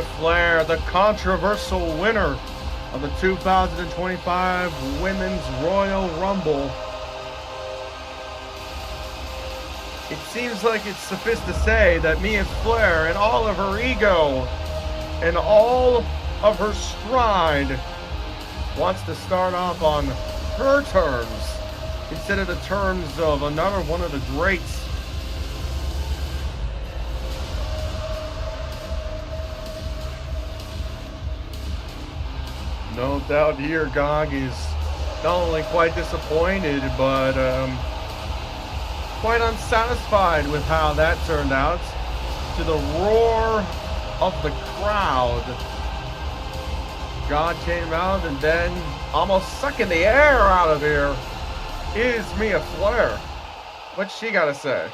Flair, the controversial winner of the 2025 Women's Royal Rumble. It seems like it's suffice to say that Mia Flair, in all of her ego and all of her stride, wants to start off on her terms instead of the terms of another one of the greats. No doubt here, Gog is not only quite disappointed, but quite unsatisfied with how that turned out. To the roar of the crowd, God came out and then, almost sucking the air out of here, is Mia Flair. What's she got to say?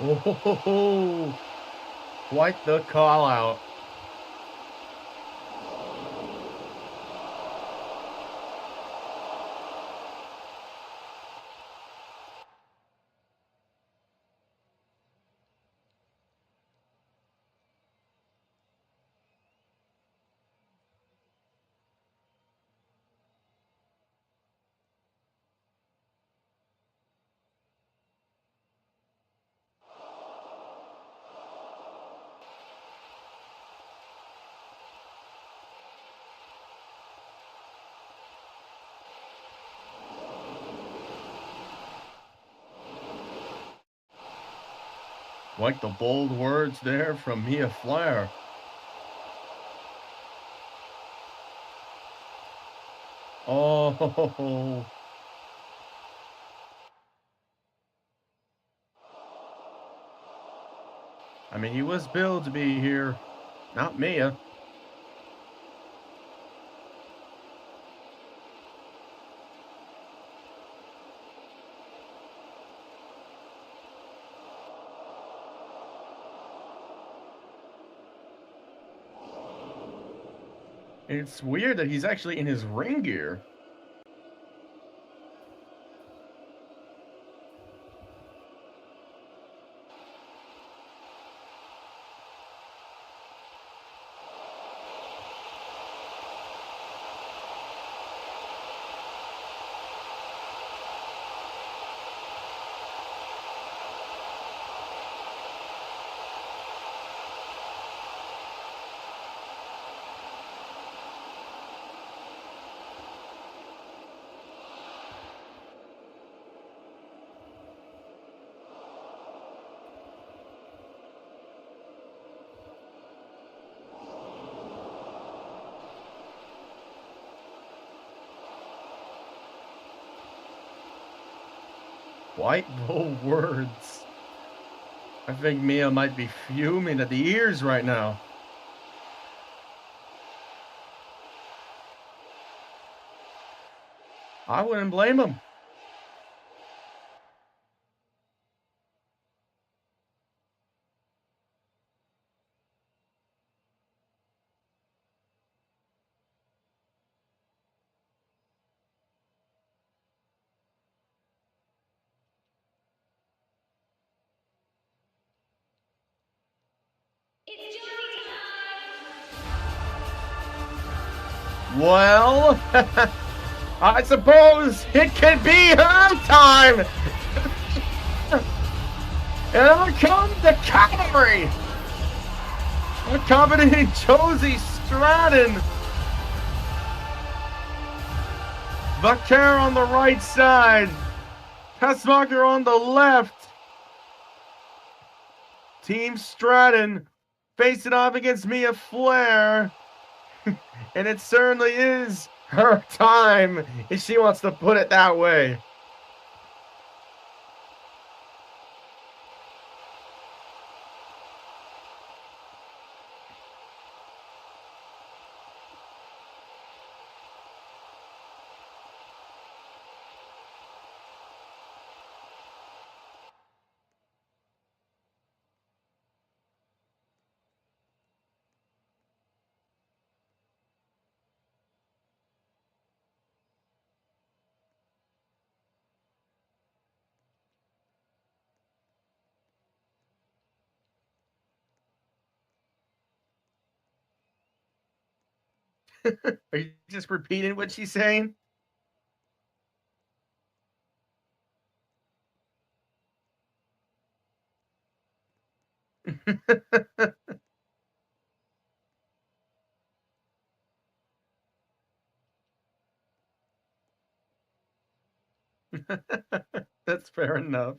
Oh, quite the call out. Like the bold words there from Mia Flair. Oh, I mean, he was billed to be here, not Mia. It's weird that he's actually in his ring gear. Spiteful words. I think Mia might be fuming at the ears right now. I wouldn't blame him. Well, I suppose it can be her time. And out comes the cavalry, accompanying Josie Stratton. Vaquer on the right side, Tessmacher on the left. Team Stratton facing off against Mia Flair. And it certainly is her time, if she wants to put it that way. Are you just repeating what she's saying? That's fair enough.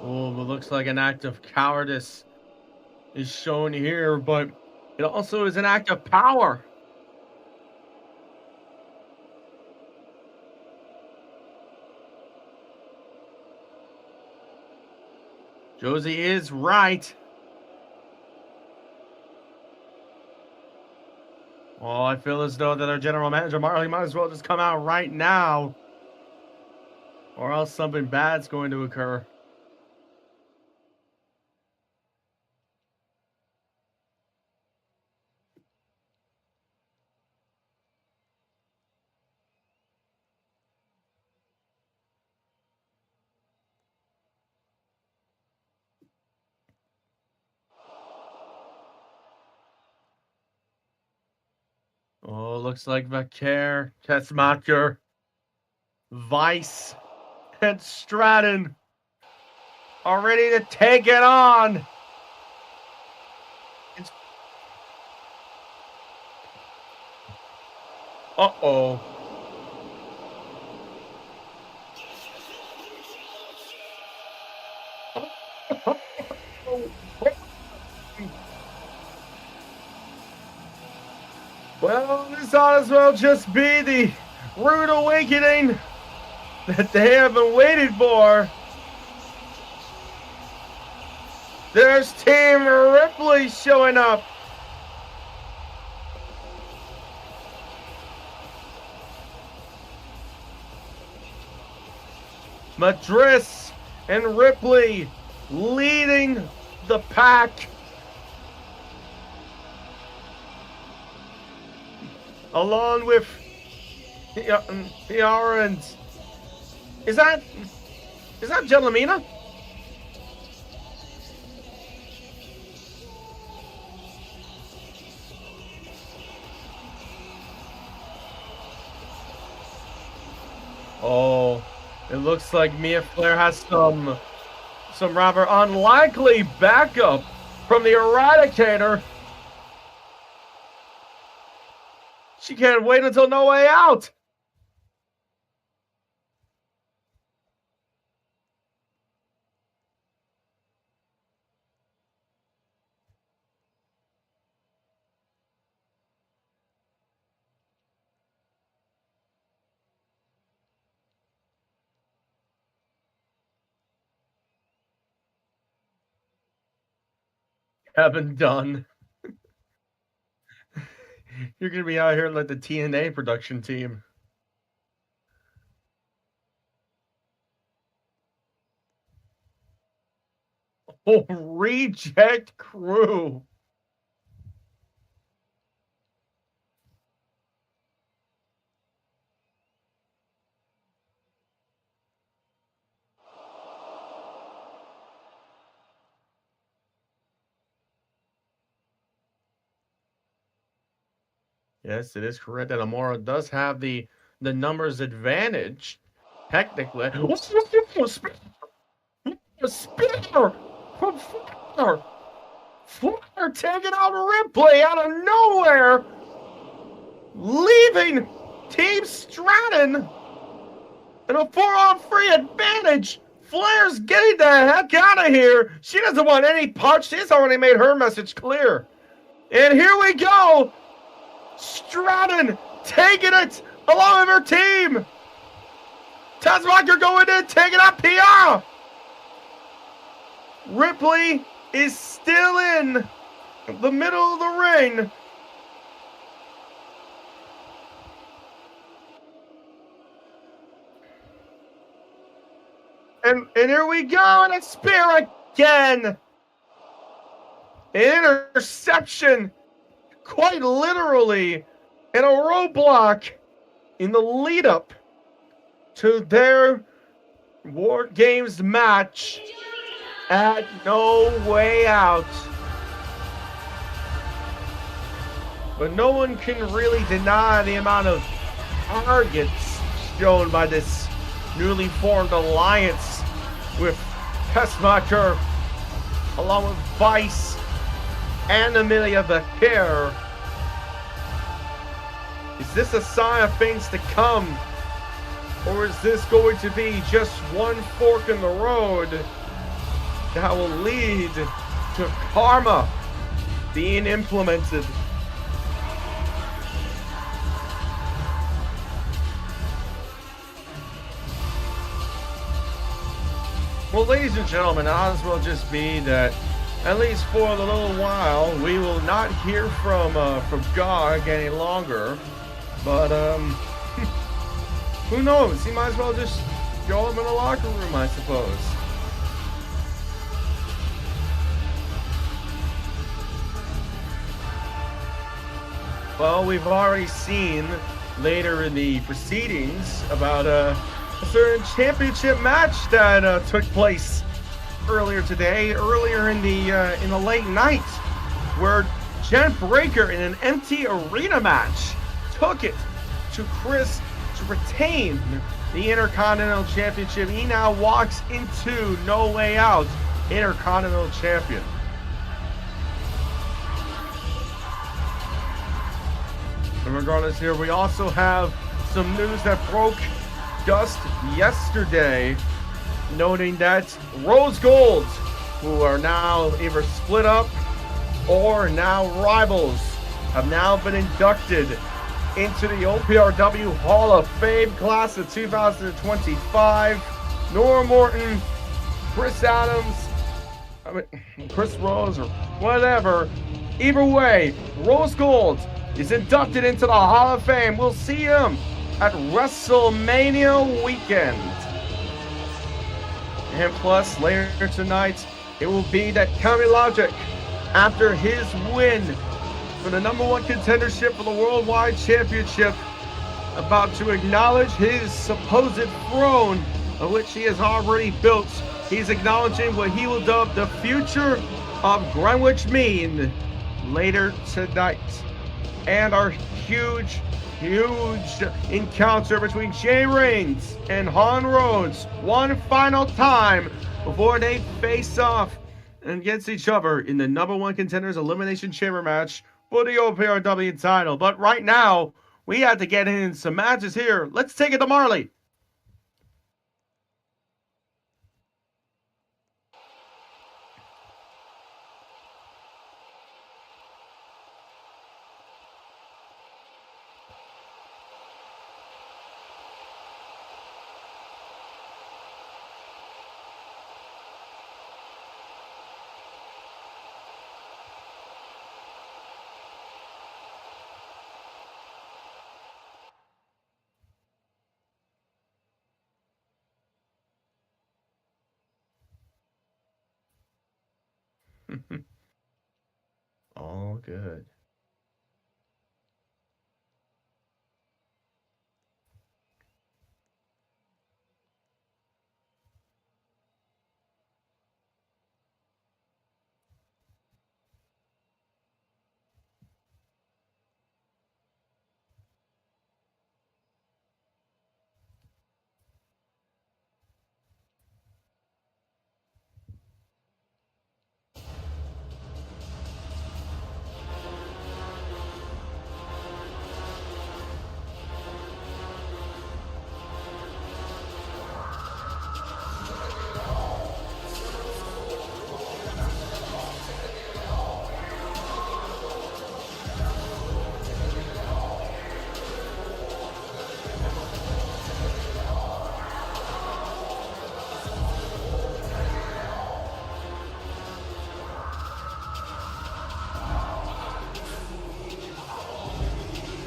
Oh, it looks like an act of cowardice is shown here, but it also is an act of power. Josie is right. Oh, I feel as though that our general manager Marley might as well just come out right now, or else something bad's going to occur. Oh, looks like Vaquer, Tessmacher, Vice, and Stratton are ready to take it on. Uh-oh. Well, this ought as well just be the rude awakening that they have been waiting for. There's Team Ripley showing up. Madris and Ripley leading the pack. Along with Tiara and is that Jellamina? Oh, it looks like Mia Flair has some rather unlikely backup from the Eradicator. She can't wait until No Way Out. Haven't done. You're gonna be out here like the TNA production team. Oh, reject crew. Yes, it is correct that Amora does have the numbers advantage. Technically. Spinner from Flair. Flair taking out Ripley out of nowhere. Leaving Team Stratton in a 4-on-3 advantage. Flair's getting the heck out of here. She doesn't want any parts. She's already made her message clear. And here we go. Stratton taking it along with her team. Tazwalker going in, taking out PR. Ripley is still in the middle of the ring. And here we go, and a spear again. An interception, quite literally, and a roadblock in the lead up to their War Games match at No Way Out. But no one can really deny the amount of targets shown by this newly formed alliance with Pestmacher, along with Vice and Amelia Becker. Is this a sign of things to come? Or is this going to be just one fork in the road that will lead to karma being implemented? Well, ladies and gentlemen, it might as well just be that, at least for a little while, we will not hear from Gog any longer. But who knows? He might as well just go up in the locker room, I suppose. Well, we've already seen later in the proceedings about a certain championship match that took place earlier today, earlier in the late night, where Jen Breaker in an empty arena match took it to Chris to retain the Intercontinental Championship. He now walks into No Way Out Intercontinental Champion. And regardless, here we also have some news that broke just yesterday, noting that Rose Gold, who are now either split up or now rivals, have now been inducted into the OPRW Hall of Fame class of 2025. Nora Morton, Chris Adams, Chris Rose, or whatever. Either way, Rose Gold is inducted into the Hall of Fame. We'll see him at WrestleMania weekend. And plus, later tonight, it will be that County Logic, after his win for the #1 contendership for the Worldwide Championship, about to acknowledge his supposed throne, of which he has already built. He's acknowledging what he will dub the future of Greenwich Mean later tonight. And our huge encounter between Jay Reigns and Han Rhodes one final time before they face off against each other in the #1 contenders elimination chamber match for the OPRW title. But right now, we have to get in some matches here. Let's take it to Marley. All good.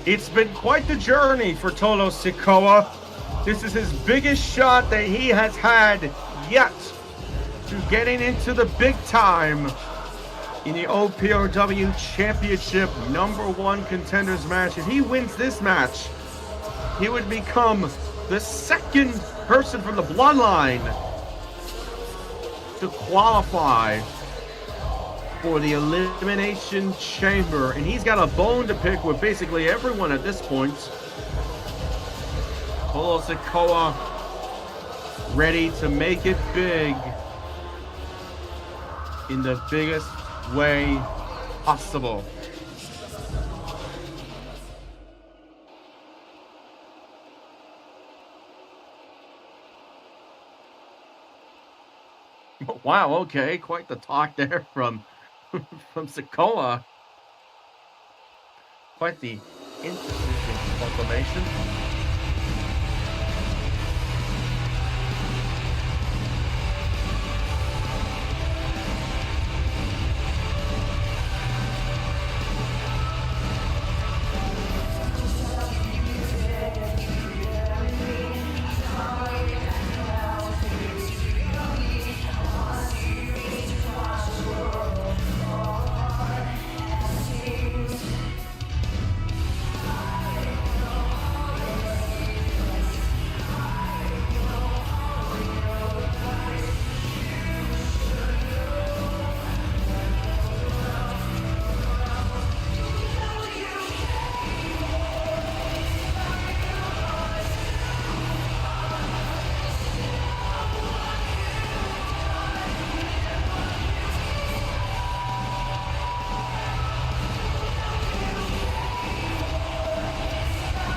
It's been quite the journey for Tolo Sikoa. This is his biggest shot that he has had yet to getting into the big time in the OPRW Championship #1 contenders match. If he wins this match, he would become the second person from the bloodline to qualify for the Elimination Chamber, and he's got a bone to pick with basically everyone at this point. Tolo Sikoa ready to make it big in the biggest way possible. Wow, okay, quite the talk there from Sikoa. Quite the interesting proclamation.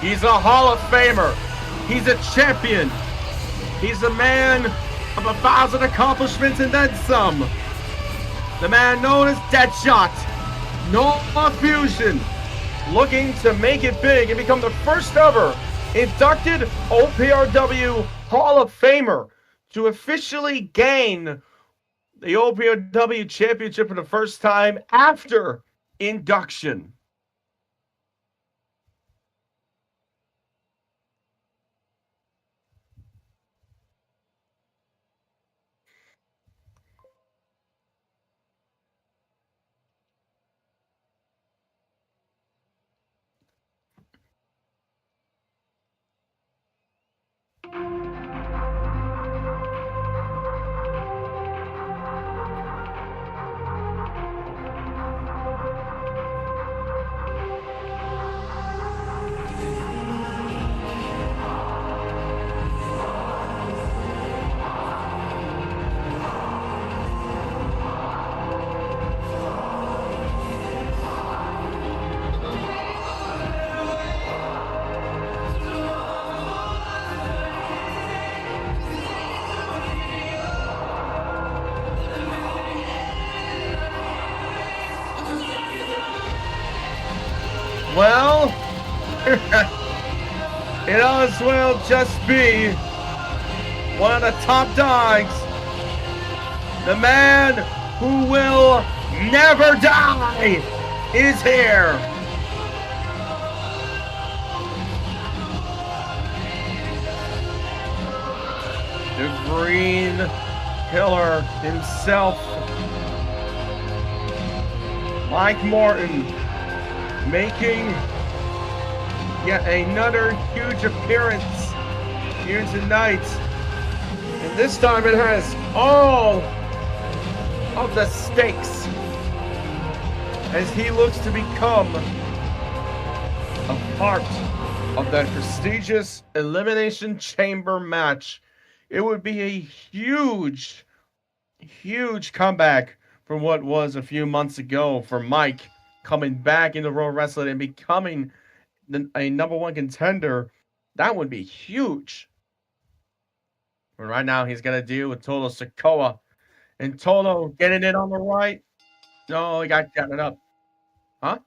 He's a Hall of Famer. He's a champion. He's a man of 1,000 accomplishments and then some. The man known as Deadshot. No Fusion. Looking to make it big and become the first ever inducted OPRW Hall of Famer to officially gain the OPRW Championship for the first time after induction. Well, it as well just be one of the top dogs. The man who will never die is here. The Green Killer himself. Mike Morton making yet another huge appearance here tonight. And this time it has all of the stakes as he looks to become a part of that prestigious Elimination Chamber match. It would be a huge comeback from what was a few months ago for Mike coming back into Pro Wrestling and becoming a #1 contender. That would be huge. But right now he's got to deal with Total Sikoa. And Total getting it on the right. No, he got it up. Huh?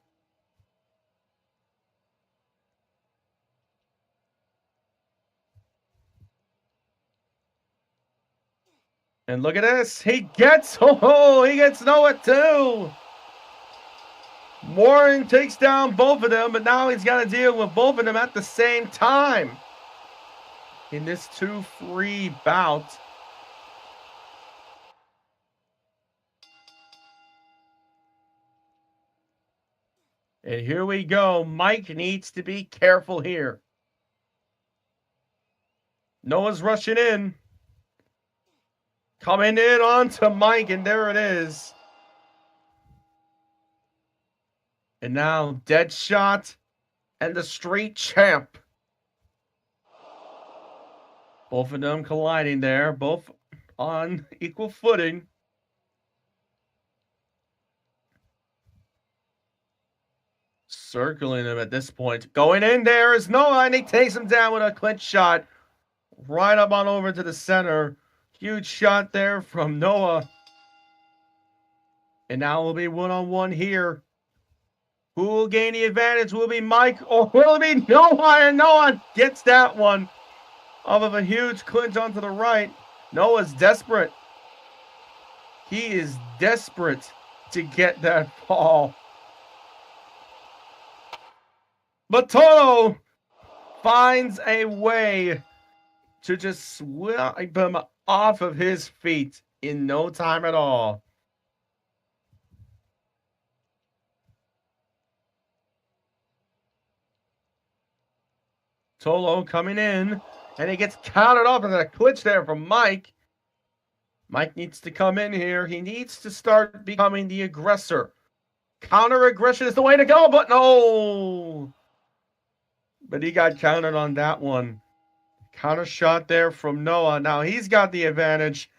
And look at this. He gets Noah too. Warren takes down both of them, but now he's got to deal with both of them at the same time in this 2-3 bout. And here we go. Mike needs to be careful here. Noah's rushing in. Coming in onto Mike, and there it is. And now Deadshot and the Street Champ. Both of them colliding there, both on equal footing. Circling him at this point. Going in there is Noah, and he takes him down with a clinch shot. Right up on over to the center. Huge shot there from Noah. And now we'll be one-on-one here. Who will gain the advantage? Will it be Mike or will it be Noah? And Noah gets that one off of a huge clinch onto the right. Noah's desperate. He is desperate to get that fall. But Toto finds a way to just swipe him off of his feet in no time at all. Tolo coming in, and he gets countered off with a clinch there from Mike. Mike needs to come in here. He needs to start becoming the aggressor. Counter aggression is the way to go, but no. But he got countered on that one. Counter shot there from Noah. Now he's got the advantage.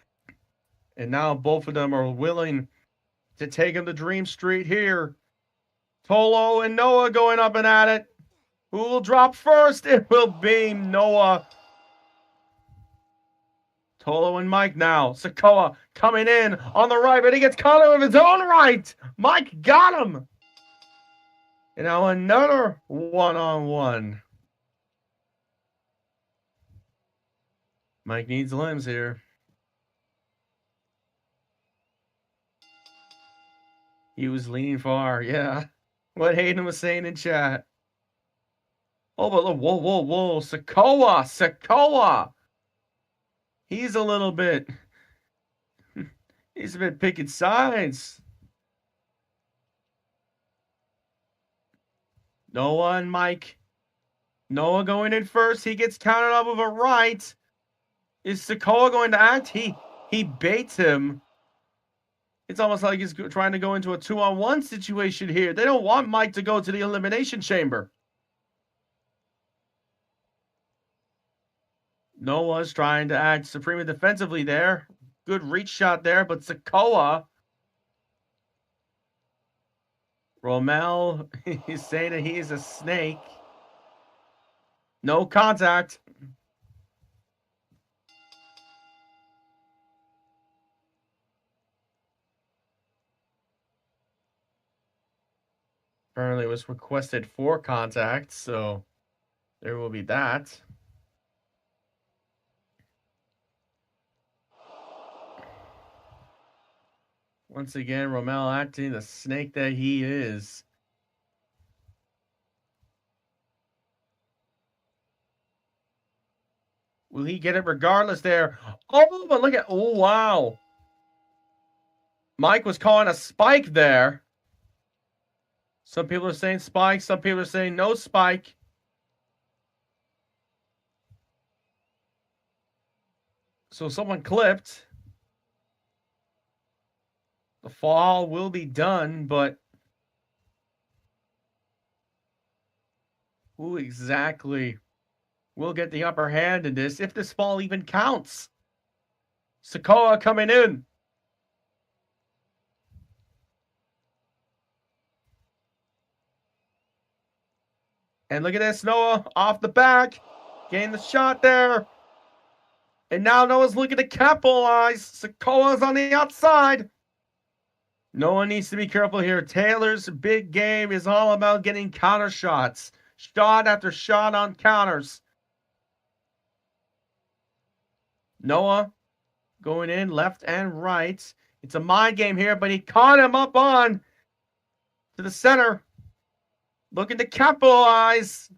And now both of them are willing to take him to Dream Street here. Tolo and Noah going up and at it. Who will drop first? It will be Noah. Tolo and Mike now. Sikoa coming in on the right, but he gets caught of his own right. Mike got him. And now another one-on-one. Mike needs limbs here. He was leaning far, yeah. What Hayden was saying in chat. Oh, but look, whoa. Sikoa. He's a bit picking sides. Noah and Mike. Noah going in first. He gets counted up with a right. Is Sikoa going to act? He baits him. It's almost like he's trying to go into a 2-on-1 situation here. They don't want Mike to go to the Elimination Chamber. Noah's trying to act supremely defensively there. Good reach shot there, but Sikoa. Romel is saying that he is a snake. No contact. Apparently it was requested for contact, so there will be that. Once again, Romel acting the snake that he is. Will he get it regardless there? Oh, but look at, oh, wow. Mike was calling a spike there. Some people are saying spike. Some people are saying no spike. So someone clipped. The fall will be done, but who exactly will get the upper hand in this, if this fall even counts? Sikoa coming in. And look at this, Noah off the back. Getting the shot there. And now Noah's looking to capitalize. Sikoa's on the outside. Noah needs to be careful here. Taylor's big game is all about getting counter shots. Shot after shot on counters. Noah going in left and right. It's a mind game here, but he caught him up on to the center. Looking to capitalize.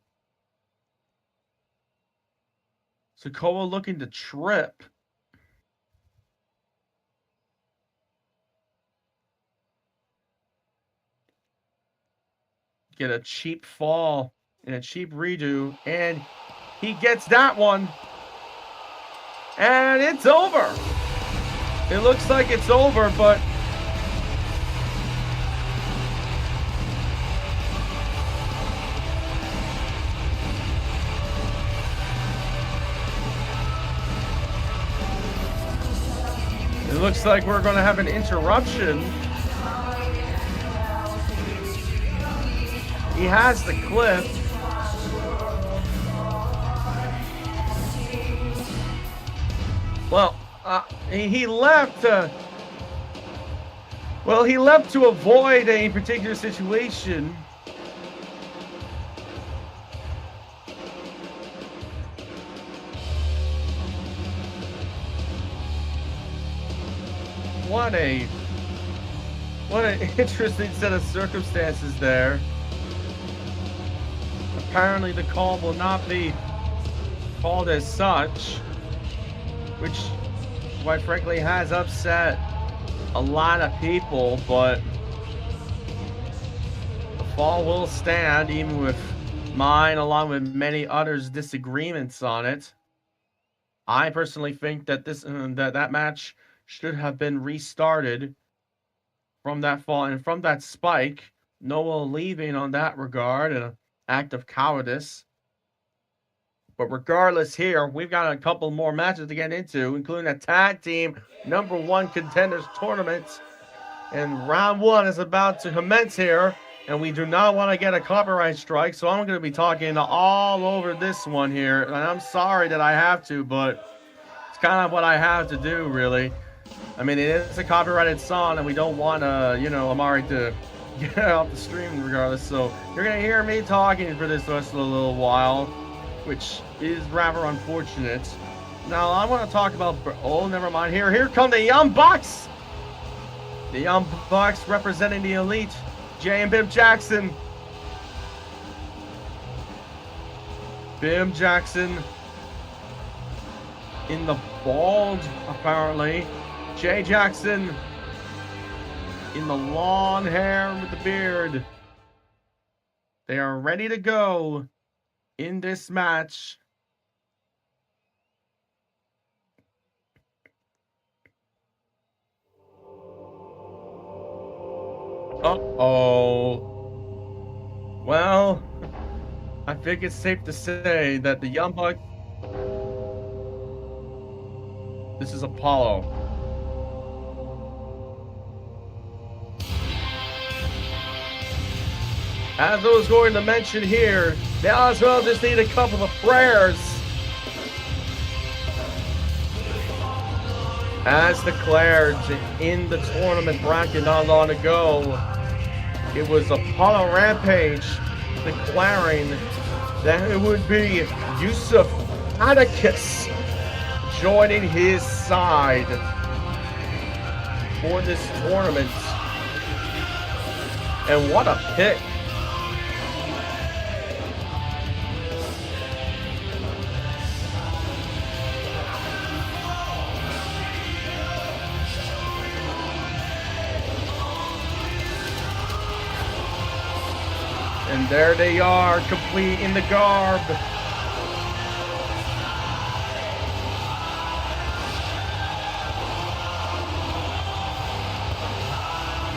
Sikoa looking to trip. Get a cheap fall and a cheap redo. And he gets that one. And it's over. It looks like it's over, but it looks like we're going to have an interruption. He has the clip. Well, he left. He left to avoid a particular situation. What an interesting set of circumstances there. Apparently the call will not be called as such, which quite frankly has upset a lot of people, but the fall will stand, even with mine along with many others' disagreements on it. I personally think that that match should have been restarted from that fall and from that spike. Noah leaving on that regard, an act of cowardice. But regardless here, we've got a couple more matches to get into, including a tag team #1 contenders tournament. And round 1 is about to commence here. And we do not want to get a copyright strike, so I'm going to be talking all over this one here. And I'm sorry that I have to, but it's kind of what I have to do, really. I mean, it is a copyrighted song, and we don't want, Amari to get off the stream regardless. So you're going to hear me talking for this rest of a little while, which is rather unfortunate. Now, I want to talk about... Oh, never mind. Here come the Young Bucks! The Young Bucks representing the Elite. Jay and Bim Jackson. Bim Jackson in the bald, apparently. Jay Jackson in the long hair with the beard. They are ready to go in this match. Uh-oh. Well, I think it's safe to say that the Young Bucks... This is Apollo. As I was going to mention here, they as well just need a couple of prayers. As declared in the tournament bracket not long ago, it was Apollo Rampage declaring that it would be Yusuf Atticus joining his side for this tournament. And what a pick. And there they are, complete in the garb.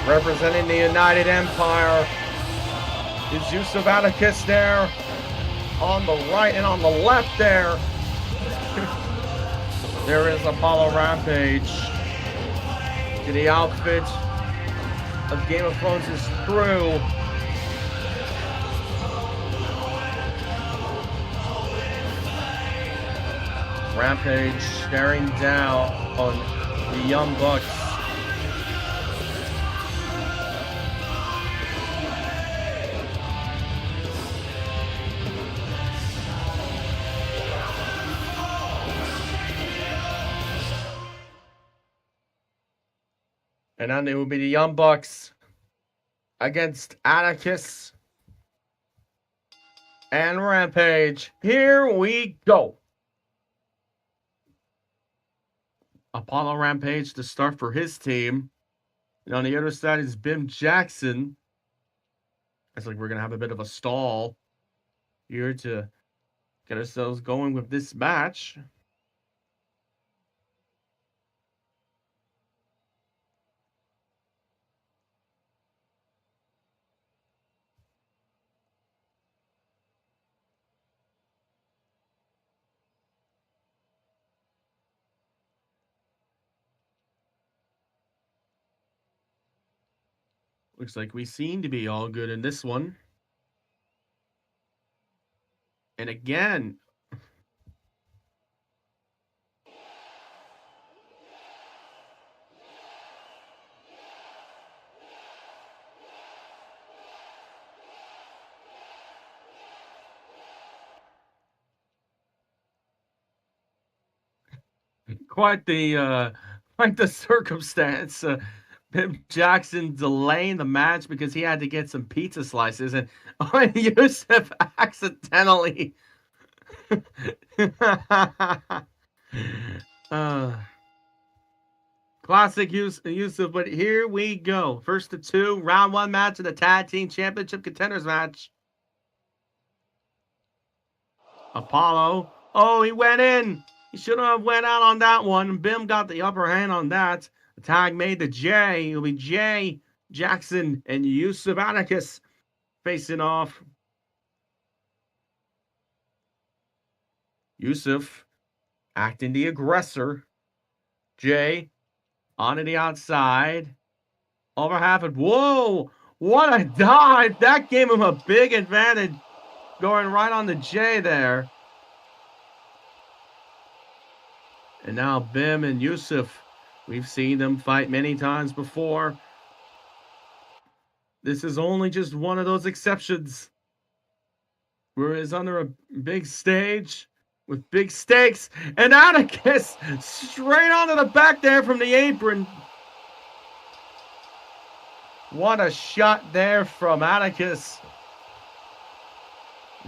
Representing the United Empire is Yusuf Atticus there on the right, and on the left there, there is Apollo Rampage. The outfit of Game of Thrones is through. Rampage staring down on the Young Bucks. And then it will be the Young Bucks against Atticus and Rampage. Here we go. Apollo Rampage to start for his team. And on the other side is Bim Jackson. It's like we're going to have a bit of a stall here to get ourselves going with this match. Looks like we seem to be all good in this one. And again, quite the circumstance. Bim Jackson delaying the match because he had to get some pizza slices, and Yusuf accidentally classic Yusuf. But here we go. First of two, round one match of the Tag Team Championship Contenders match. Apollo. Oh, he went in. He should have went out on that one. Bim got the upper hand on that. The tag made to Jay. It'll be Jay Jackson and Yusuf Atticus facing off. Yusuf acting the aggressor. Jay onto the outside. Over half it. Whoa! What a dive! That gave him a big advantage. Going right on the Jay there. And now Bim and Yusuf. We've seen them fight many times before. This is only just one of those exceptions. Where it's under a big stage with big stakes. And Atticus straight onto the back there from the apron. What a shot there from Atticus.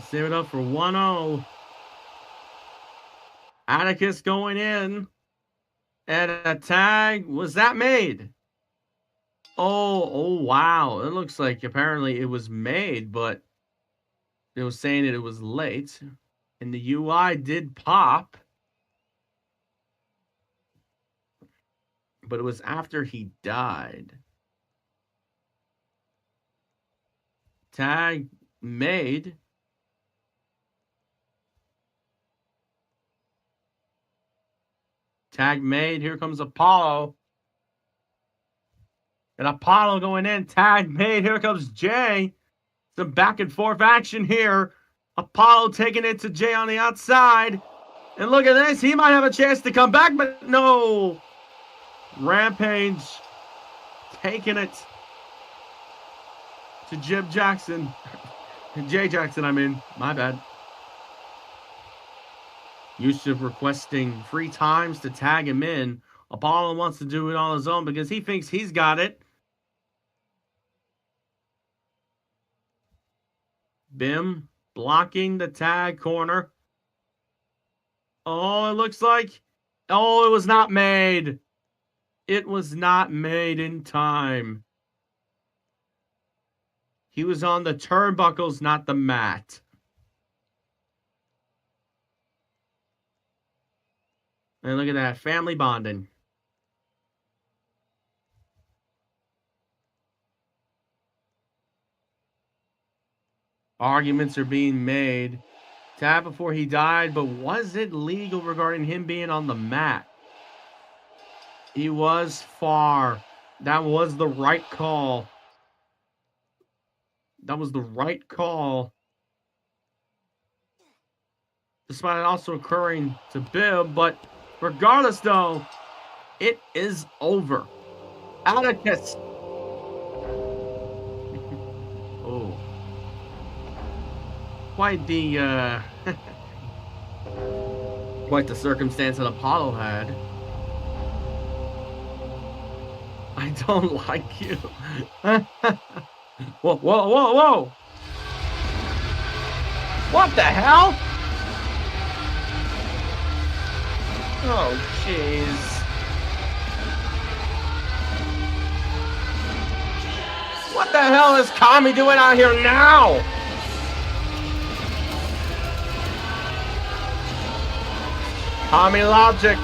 Save it up for 1-0. Atticus going in. And a tag. Was that made? Oh, wow. It looks like apparently it was made, but it was saying that it was late. And the UI did pop. But it was after he died. Tag made. Tag made. Here comes Apollo. And Apollo going in. Tag made. Here comes Jay. Some back and forth action here. Apollo taking it to Jay on the outside. And look at this. He might have a chance to come back, but no. Rampage taking it to Jib Jackson. Jay Jackson, I mean. My bad. Yusuf requesting 3 times to tag him in. Apollo wants to do it on his own because he thinks he's got it. Bim blocking the tag corner. Oh, it looks like... Oh, it was not made. It was not made in time. He was on the turnbuckles, not the mat. And look at that, family bonding. Arguments are being made. Tap before he died, but was it legal regarding him being on the mat? He was far. That was the right call. That was the right call. Despite it also occurring to Bibb, but regardless though, it is over. Atticus. Oh. Quite the quite the circumstance that Apollo had. I don't like you. Whoa, whoa, whoa, whoa! What the hell? Oh, jeez. What the hell is Kami doing out here now? Kami Logic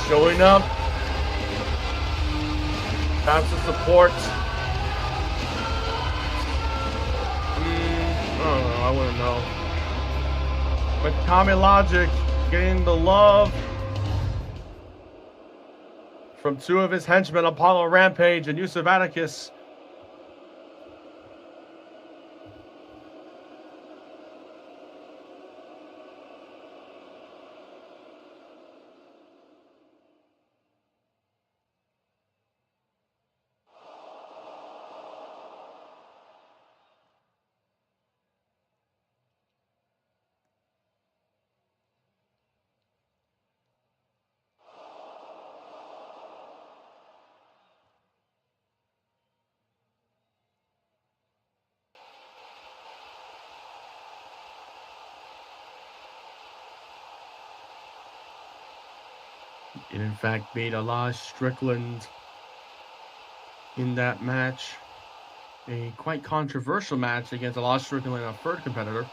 showing up. That's the support. I don't know. I wouldn't know. But Kami Logic getting the love from two of his henchmen, Apollo Rampage and Yusuf Atticus. It in fact beat Elias Strickland in that match. A quite controversial match against Elias Strickland, a third competitor.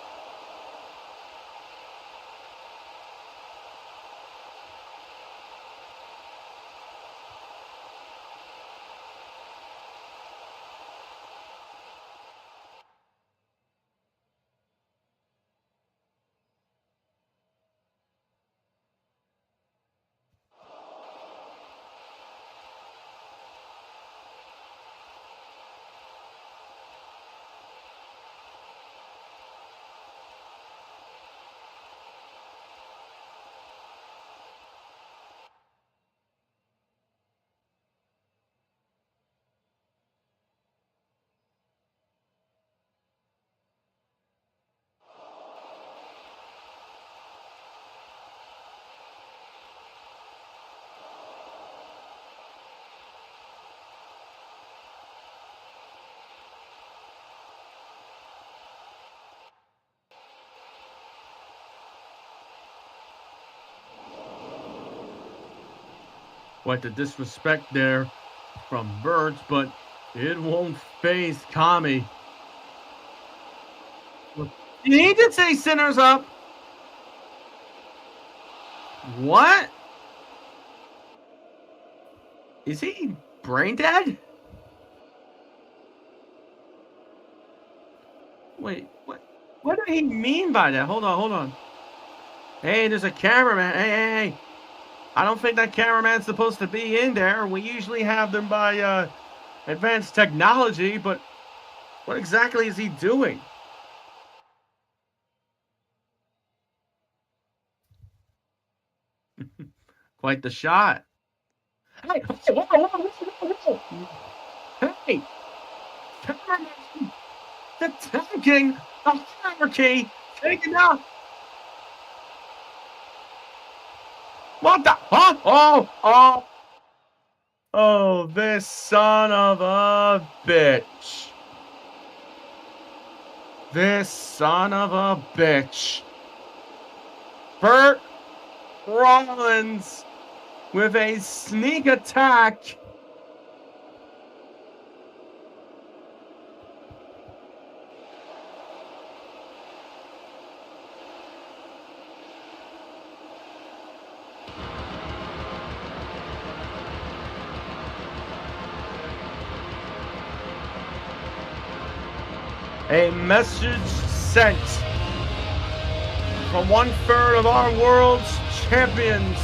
Quite the disrespect there from Burt, but it won't phase Kami. He did say Sinners up. What? Is he brain dead? Wait, what did he mean by that? Hold on. Hey, there's a cameraman. Hey. I don't think that cameraman's supposed to be in there. We usually have them by advanced technology, but what exactly is he doing? Quite the shot. Hey, whoa. Hey, cameraman, the tagging, the camera key, taking out. What the? Huh? Oh, this son of a bitch. This son of a bitch. Burt Rollins with a sneak attack. A message sent from 1/3 of our world's champions.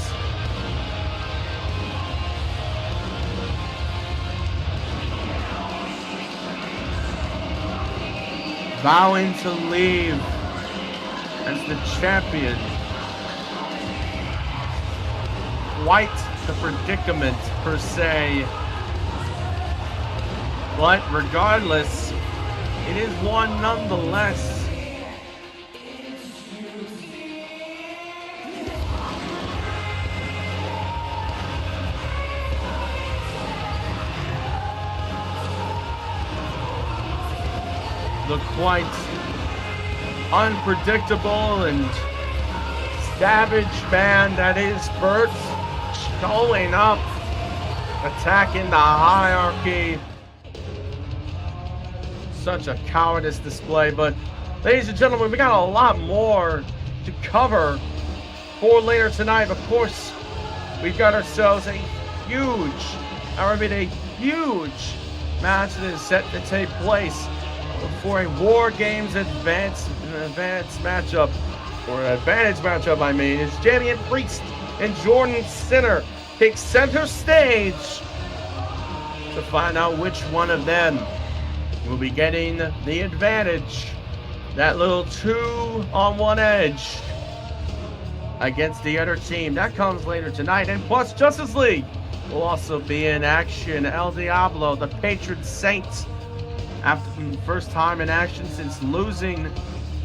Vowing to leave as the champion. Quite the predicament, per se. But regardless, it is one nonetheless. The quite unpredictable and savage man that is Bert, showing up, attacking the hierarchy. Such a cowardice display, but ladies and gentlemen, we got a lot more to cover for later tonight. Of course, we've got ourselves a huge match that is set to take place for a War Games advanced matchup, or an advantage matchup, I mean. It's Damian Priest and Jordan Sinner take center stage to find out which one of them will be getting the advantage. That little 2-on-1 edge against the other team. That comes later tonight. And plus, Justice League will also be in action. El Diablo, the patron saint, after the first time in action since losing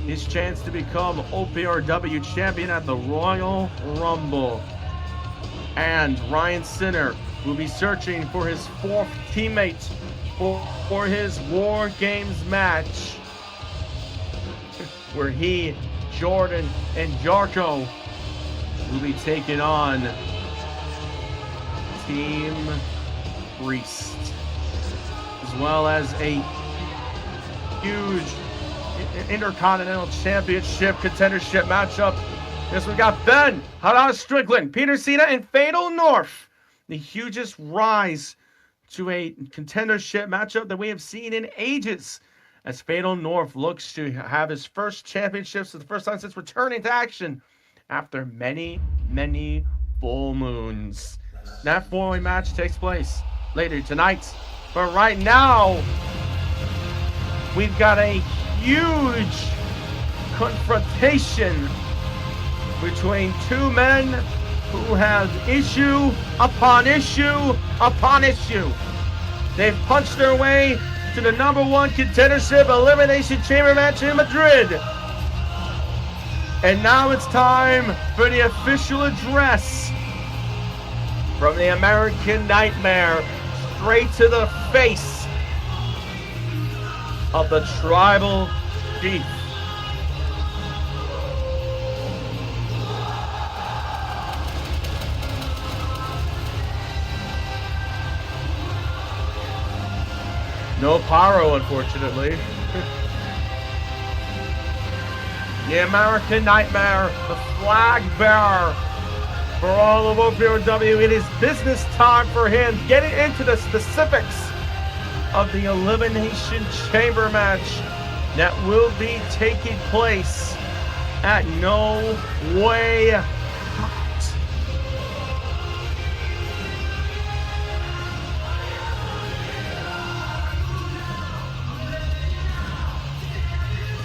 his chance to become OPRW champion at the Royal Rumble. And Ryan Sinner will be searching for his fourth teammate for his War Games match, where he, Jordan, and Jarko will be taking on Team Priest, as well as a huge Intercontinental Championship contendership matchup. Yes, we got Ben Hada Strickland, Peter Cena, and Fatal North. The hugest rise to a contendership matchup that we have seen in ages, as Fatal North looks to have his first championships for the first time since returning to action after many, many full moons. That four-way match takes place later tonight. But right now, we've got a huge confrontation between two men who have issue upon issue upon issue. They've punched their way to the #1 contendership elimination chamber match in Madrid. And now it's time for the official address from the American Nightmare, straight to the face of the tribal chief. No pyro, unfortunately. The American Nightmare, the flag bearer for all of OPRW. It is business time for him. Getting into the specifics of the Elimination Chamber match that will be taking place at No Way Out.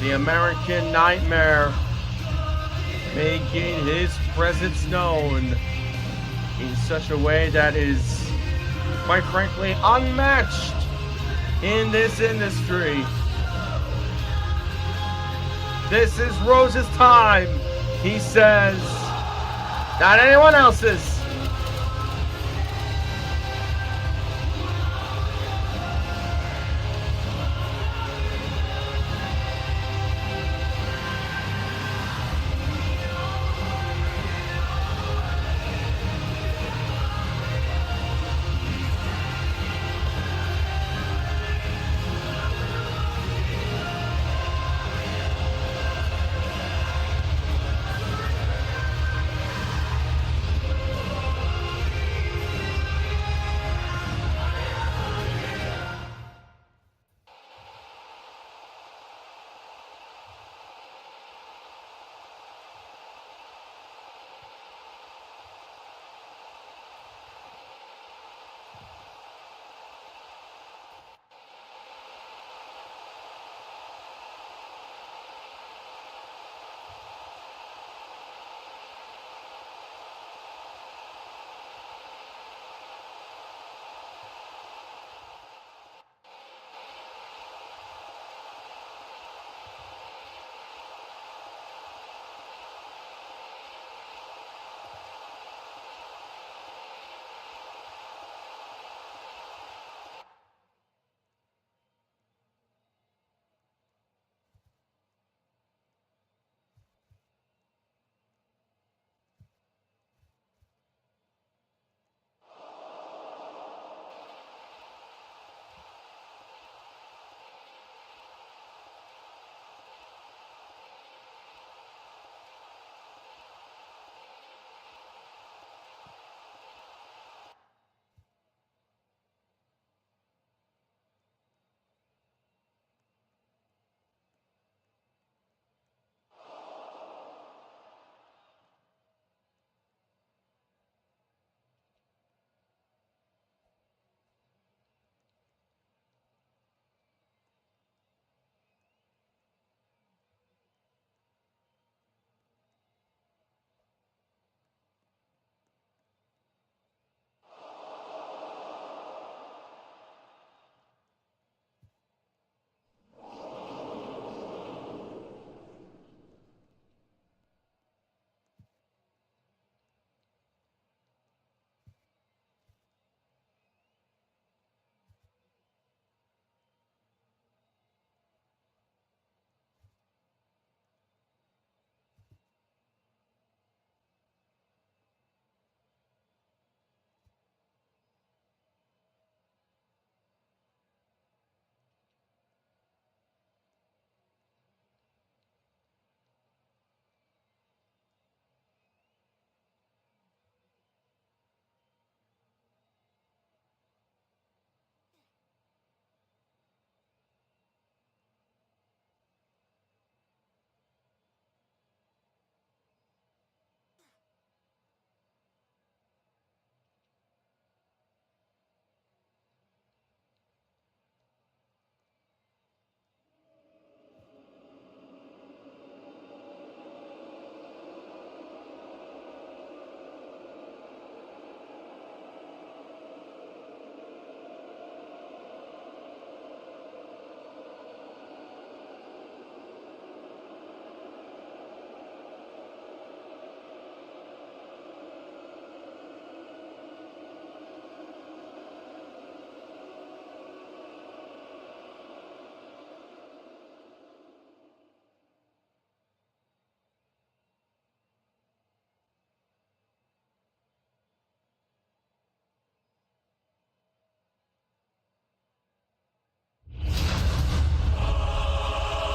The American Nightmare making his presence known in such a way that is, quite frankly, unmatched in this industry. This is Rose's time, he says, not anyone else's.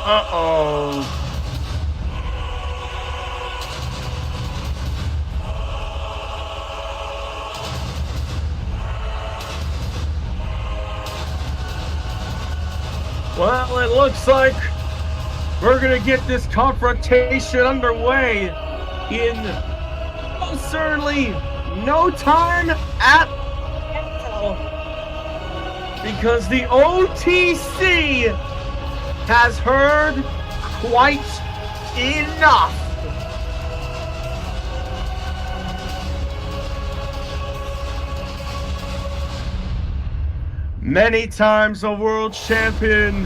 Uh-oh. Well, it looks like we're gonna get this confrontation underway in most certainly no time at all, because the OTC has heard quite enough. Many times a world champion,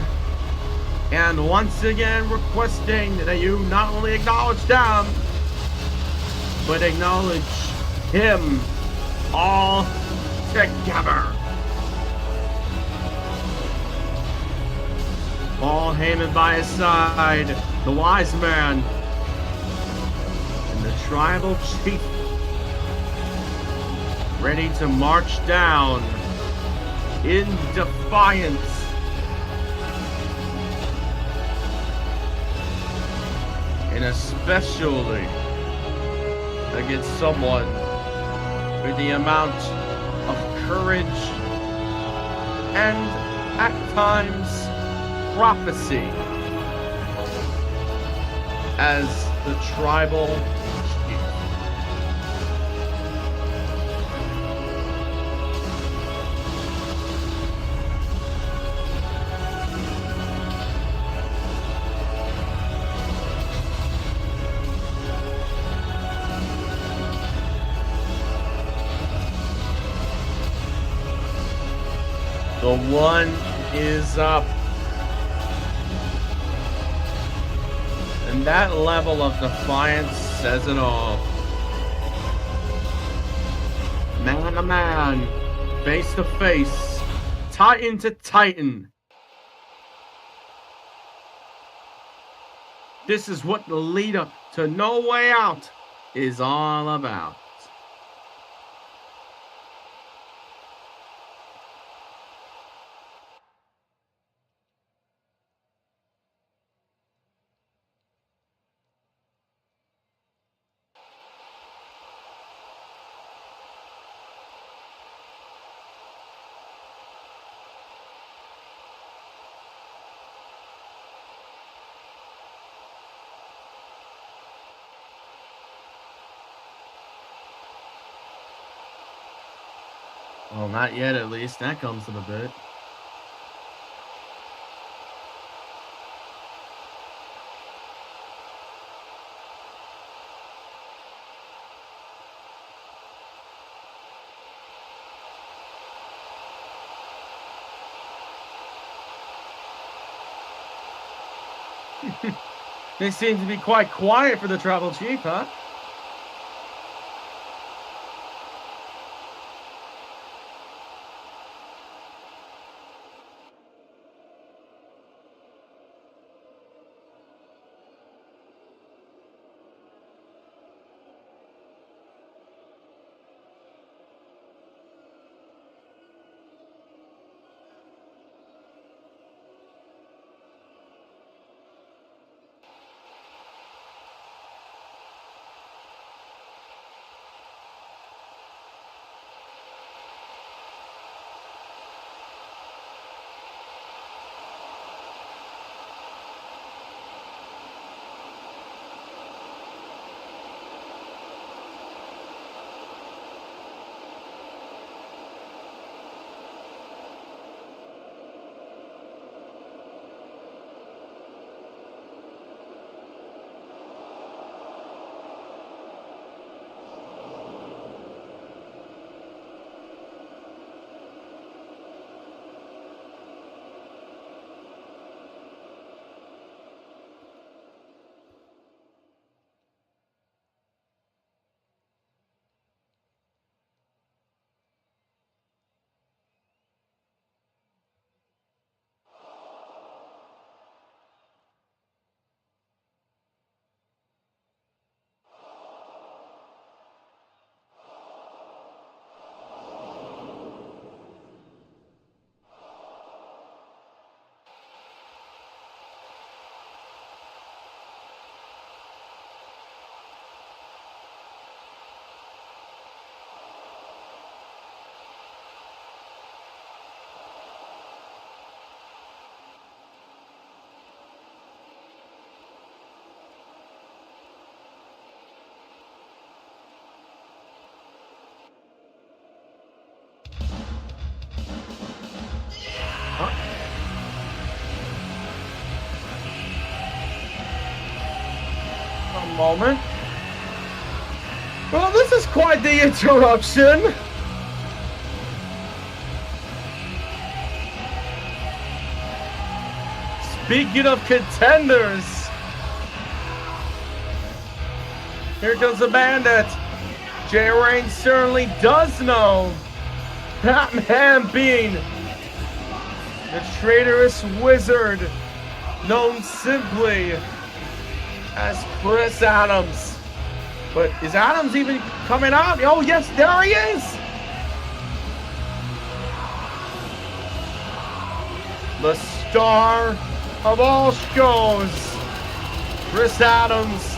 and once again requesting that you not only acknowledge them, but acknowledge him all together. Paul Heyman by his side, the wise man, and the tribal chief, ready to march down in defiance. And especially against someone with the amount of courage and at times prophecy as the tribal chief. The one is up. And that level of defiance says it all. Man to man, face to face, titan to titan. This is what the lead up to No Way Out is all about. Well, not yet, at least. That comes in a bit. They seem to be quite quiet for the tribal chief, huh? moment. Well, this is quite the interruption. Speaking of contenders, here comes the bandit. Jay Rain certainly does know that man being the traitorous wizard known simply as Chris Adams. But is Adams even coming out? Oh yes, there he is! The star of all shows, Chris Adams,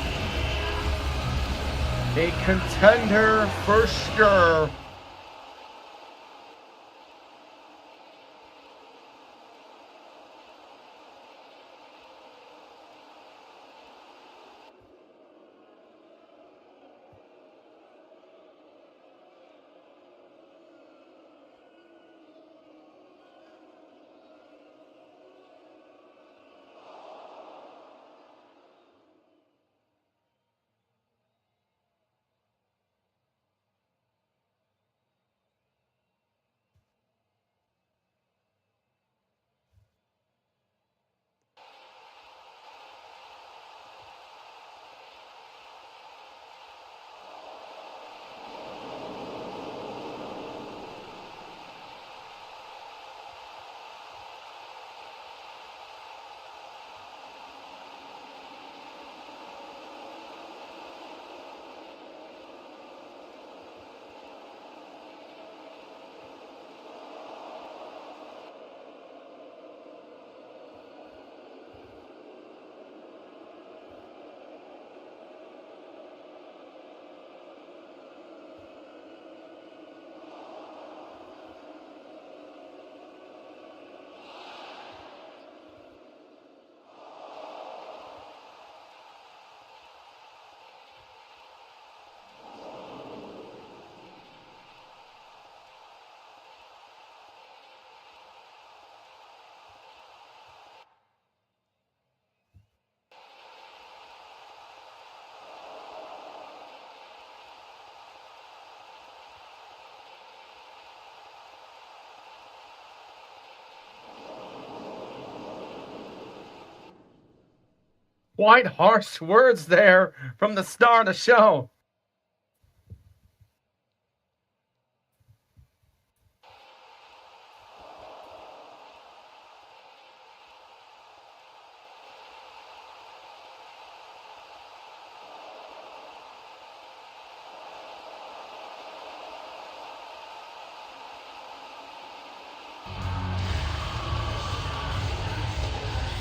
a contender for sure. Quite harsh words there from the star of the show.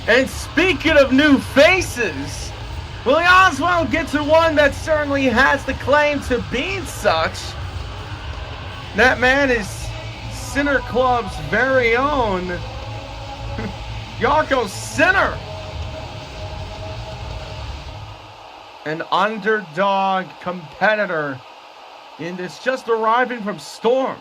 And speaking of new faces, will Oswald get to one that certainly has the claim to being such? That man is Sinner Club's very own Yarko Sinner. An underdog competitor in this, just arriving from Storm.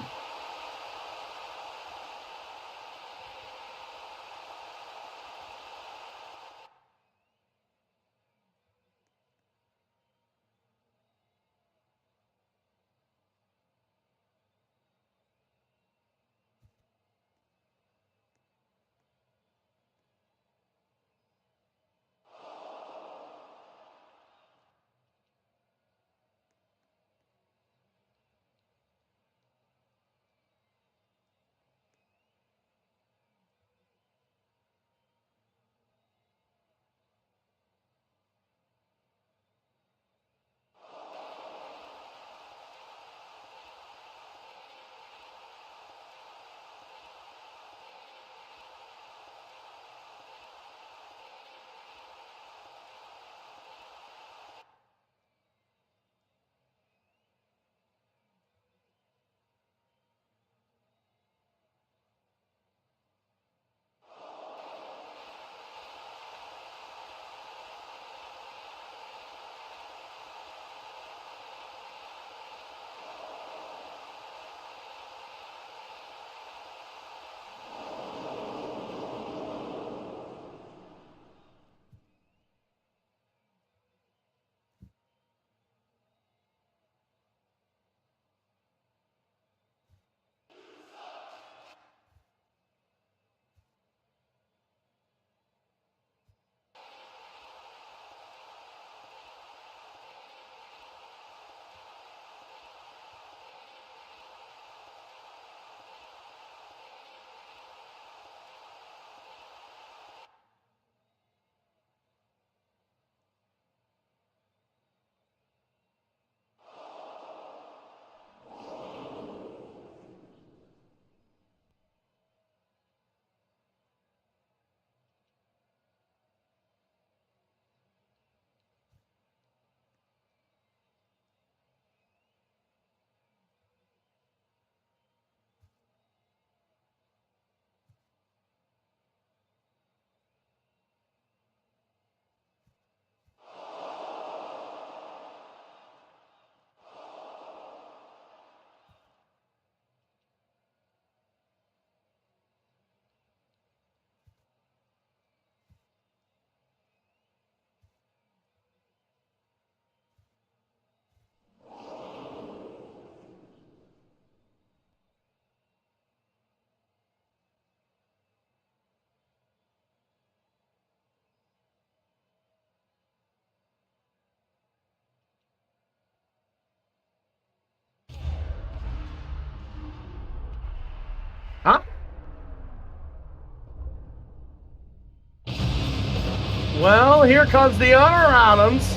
Well, here comes the other Adams.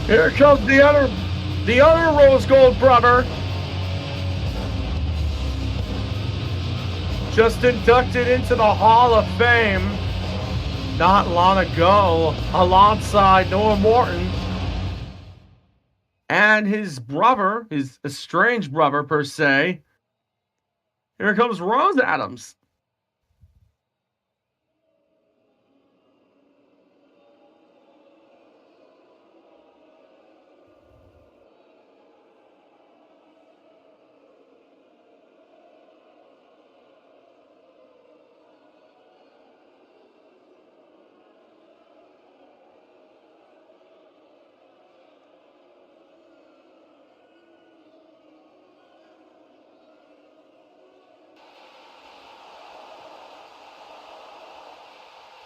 Here comes the other Rose Gold brother. Just inducted into the Hall of Fame not long ago, alongside Noah Morton and his brother, his estranged brother per se. Here comes Rose Adams.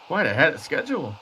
Quite ahead of schedule.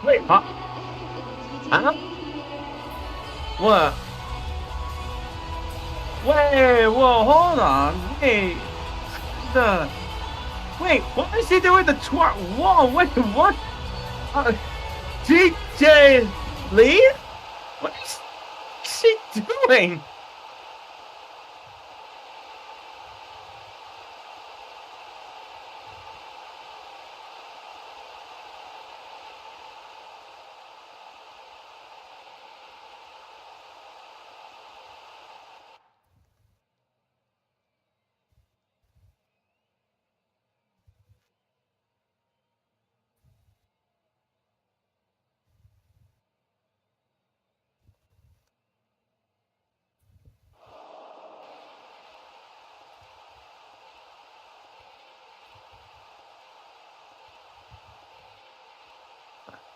Wait, huh? Huh? What? Wait, whoa, hold on. Wait, the wait, what is he doing? The twerk? Whoa, wait, what? DJ Lee? What is she doing?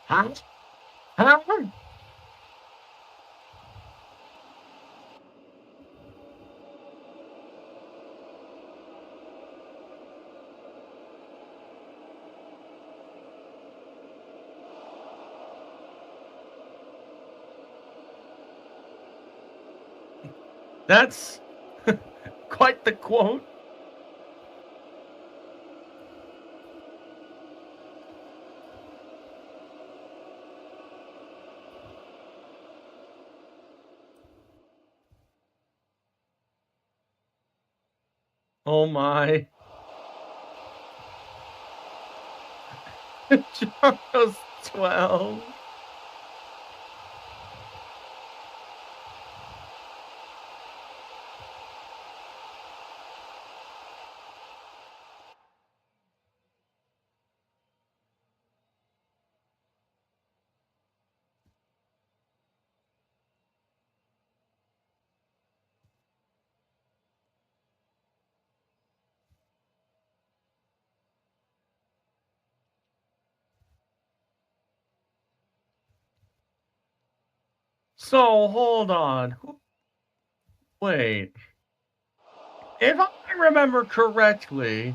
Huh? Huh? That's quite the quote. Oh my. Jargo's 12. So hold on. Wait. If I remember correctly,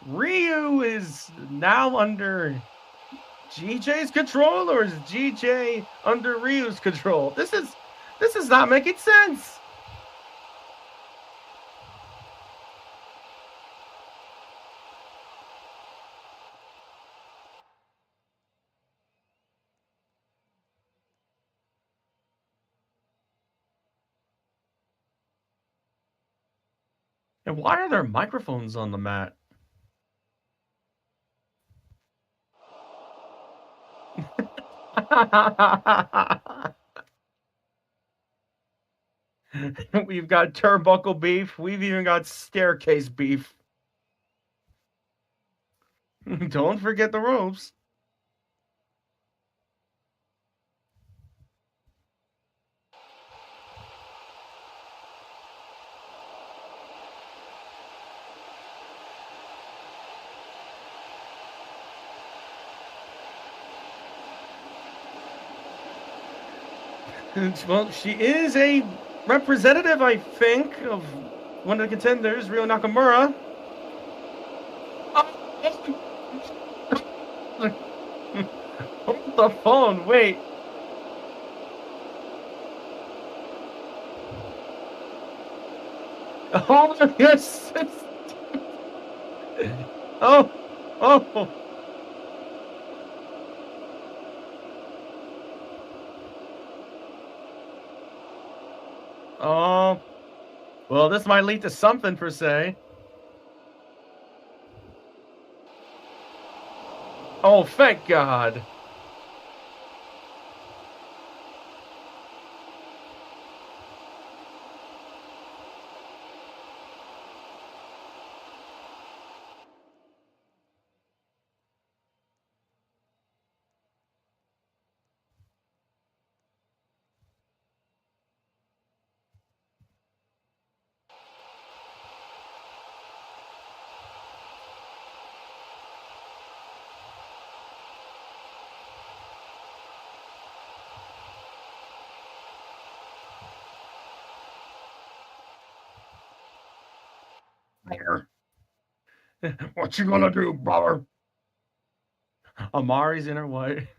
Ryu is now under GJ's control, or is GJ under Ryu's control? This is not making sense. And why are there microphones on the mat? We've got turnbuckle beef. We've even got staircase beef. Don't forget the ropes. Well, she is a representative, I think, of one of the contenders, Ryo Nakamura. Hold the phone, wait. Oh, yes. Oh, oh. Oh, well, this might lead to something per se. Oh, thank God. What you gonna do, brother? Amari's in her way.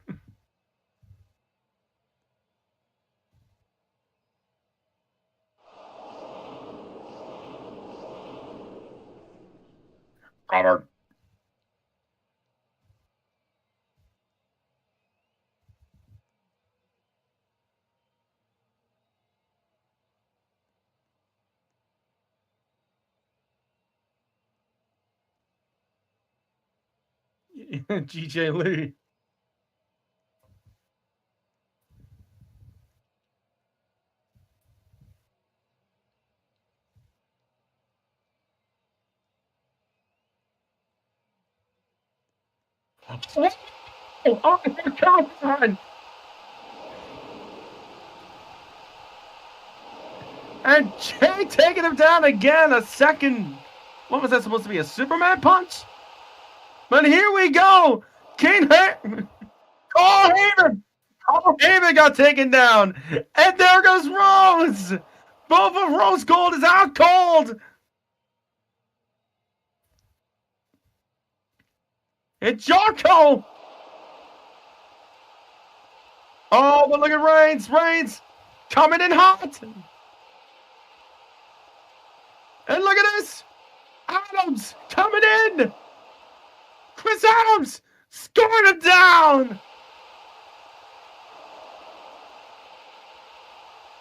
Brother. GJ Lee. Oh, come on! And Jay taking him down again. A second. What was that supposed to be? A Superman punch? But here we go. King Heyman. Cole Heyman. Cole Heyman got taken down. And there goes Rose. Both of Rose Gold is out cold. It's Jericho. Oh, but look at Reigns. Reigns coming in hot. And look at this. Adams coming in. Chris Adams scoring him down.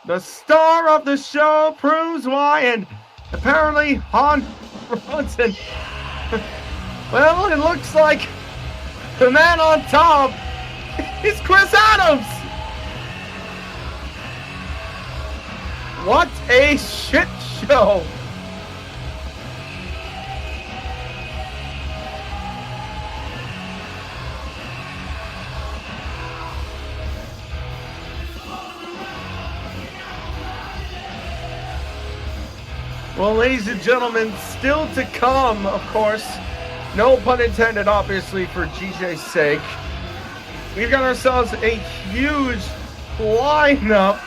The star of the show proves why, and apparently Han Bronson. Well, it looks like the man on top is Chris Adams. What a shit show. Well, ladies and gentlemen, still to come, of course. No pun intended, obviously, for GJ's sake. We've got ourselves a huge lineup,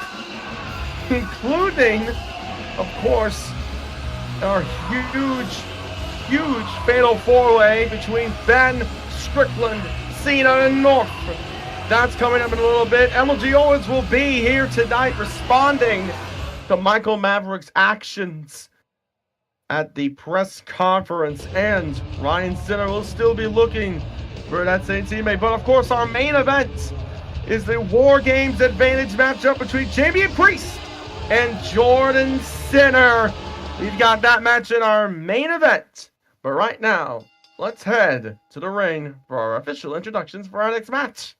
including, of course, our huge fatal four-way between Ben, Strickland, Cena, and North. That's coming up in a little bit. MLG Owens will be here tonight responding to Michael Maverick's actions at the press conference, and Ryan Sinner will still be looking for that same teammate. But of course, our main event is the War Games Advantage matchup between Jamie Priest and Jordan Sinner. We've got that match in our main event. But right now, let's head to the ring for our official introductions for our next match.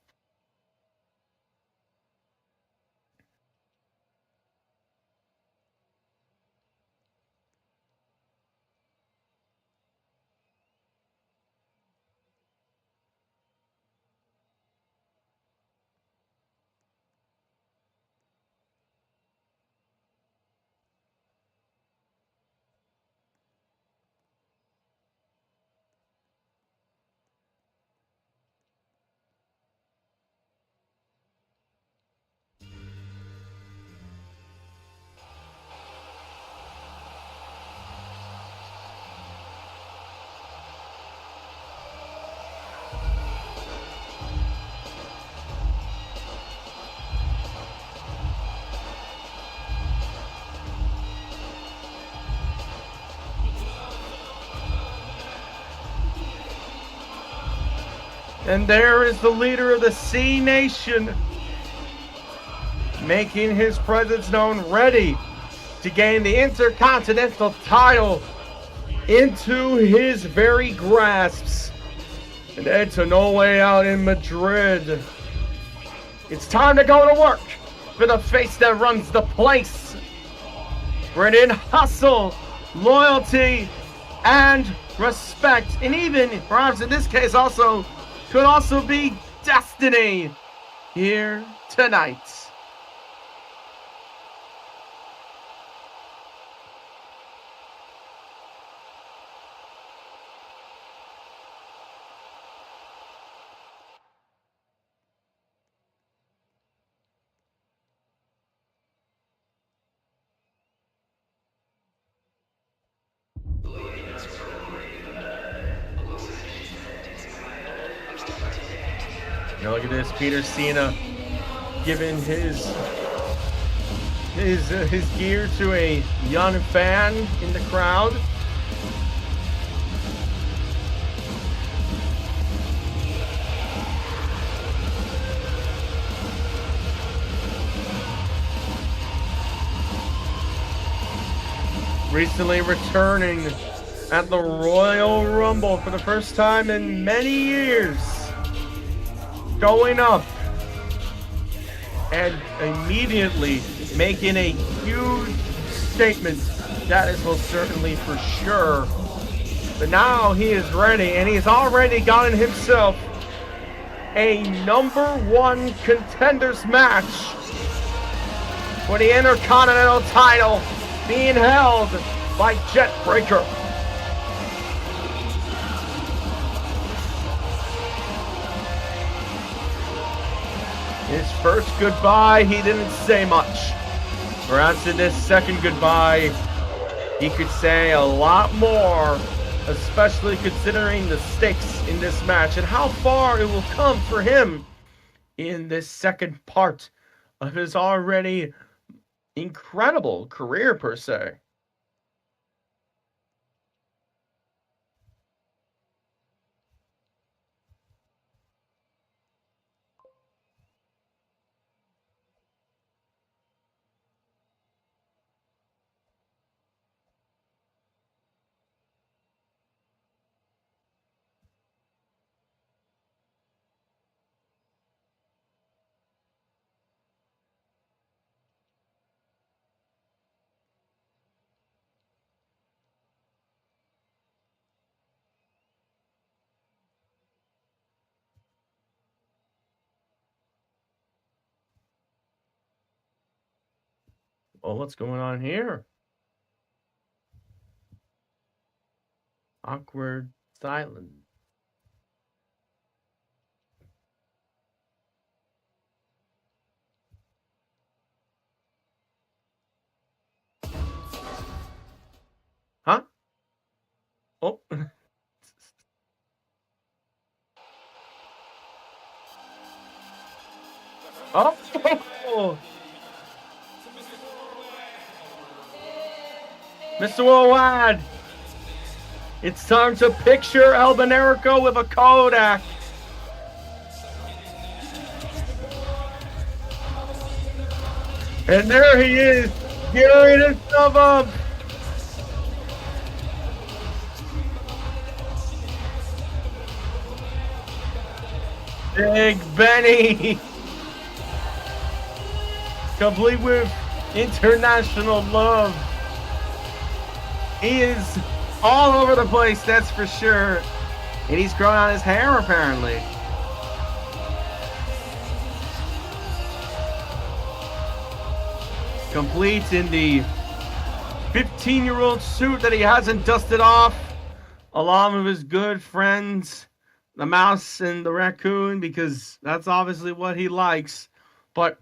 And there is the leader of the C Nation, making his presence known, ready to gain the Intercontinental title into his very grasps and head to No Way Out in Madrid. It's time to go to work for the face that runs the place. Bring in hustle, loyalty, and respect, and even, perhaps in this case also, could also be destiny here tonight. Now look at this, Peter Cena giving his gear to a young fan in the crowd. Recently returning at the Royal Rumble for the first time in many years. Going up and immediately making a huge statement. That is most certainly for sure. But now he is ready, and he's already gotten himself a #1 contenders match for the Intercontinental title being held by Jet Breaker. His first goodbye, he didn't say much. Perhaps in this second goodbye, he could say a lot more, especially considering the stakes in this match and how far it will come for him in this second part of his already incredible career, per se. Well, what's going on here? Awkward silence. Huh? Oh. Oh. Mr. Worldwide, it's time to picture El Benerico with a Kodak. And there he is, gearing himself up Big Benny, complete with international love. He is all over the place, that's for sure. And he's growing out his hair, apparently. Complete in the 15-year-old suit that he hasn't dusted off, along with his good friends, the mouse and the raccoon, because that's obviously what he likes. But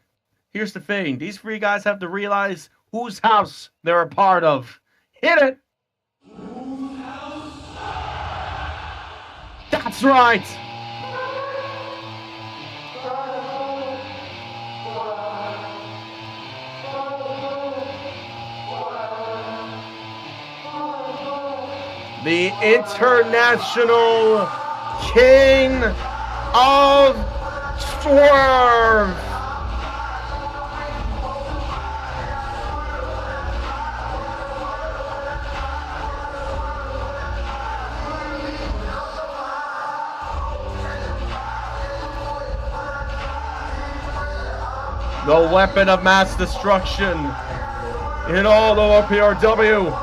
here's the thing. These three guys have to realize whose house they're a part of. Hit it! That's right! The international king of Swerve. The weapon of mass destruction in all of OPRW.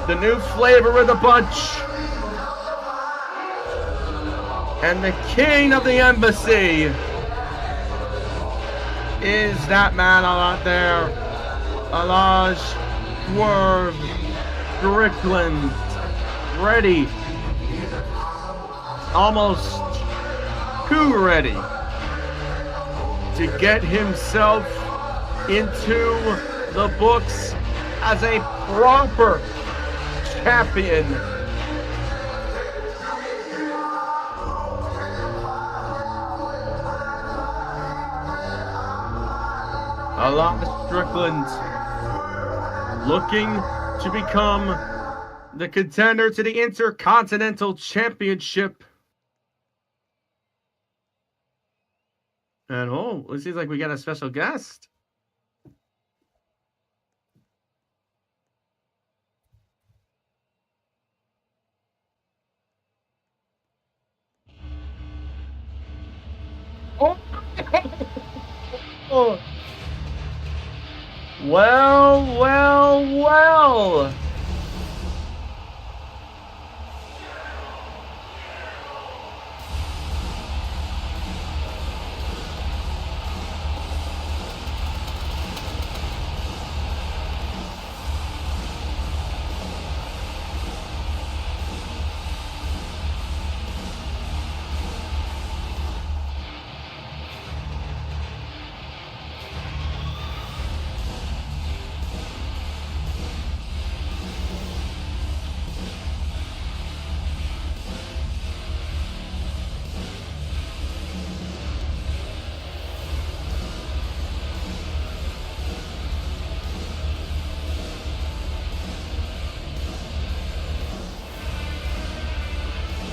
The new flavor of the bunch. And the king of the embassy is that man out there. Alaj Swerve Strickland. Ready. Almost too ready to get himself into the books as a proper champion. Alaj Strickland looking to become the contender to the Intercontinental Championship. And oh, it seems like we got a special guest. Oh. Oh. Well, well, well.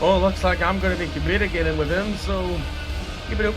Oh, looks like I'm going to be communicating with him, so keep it up.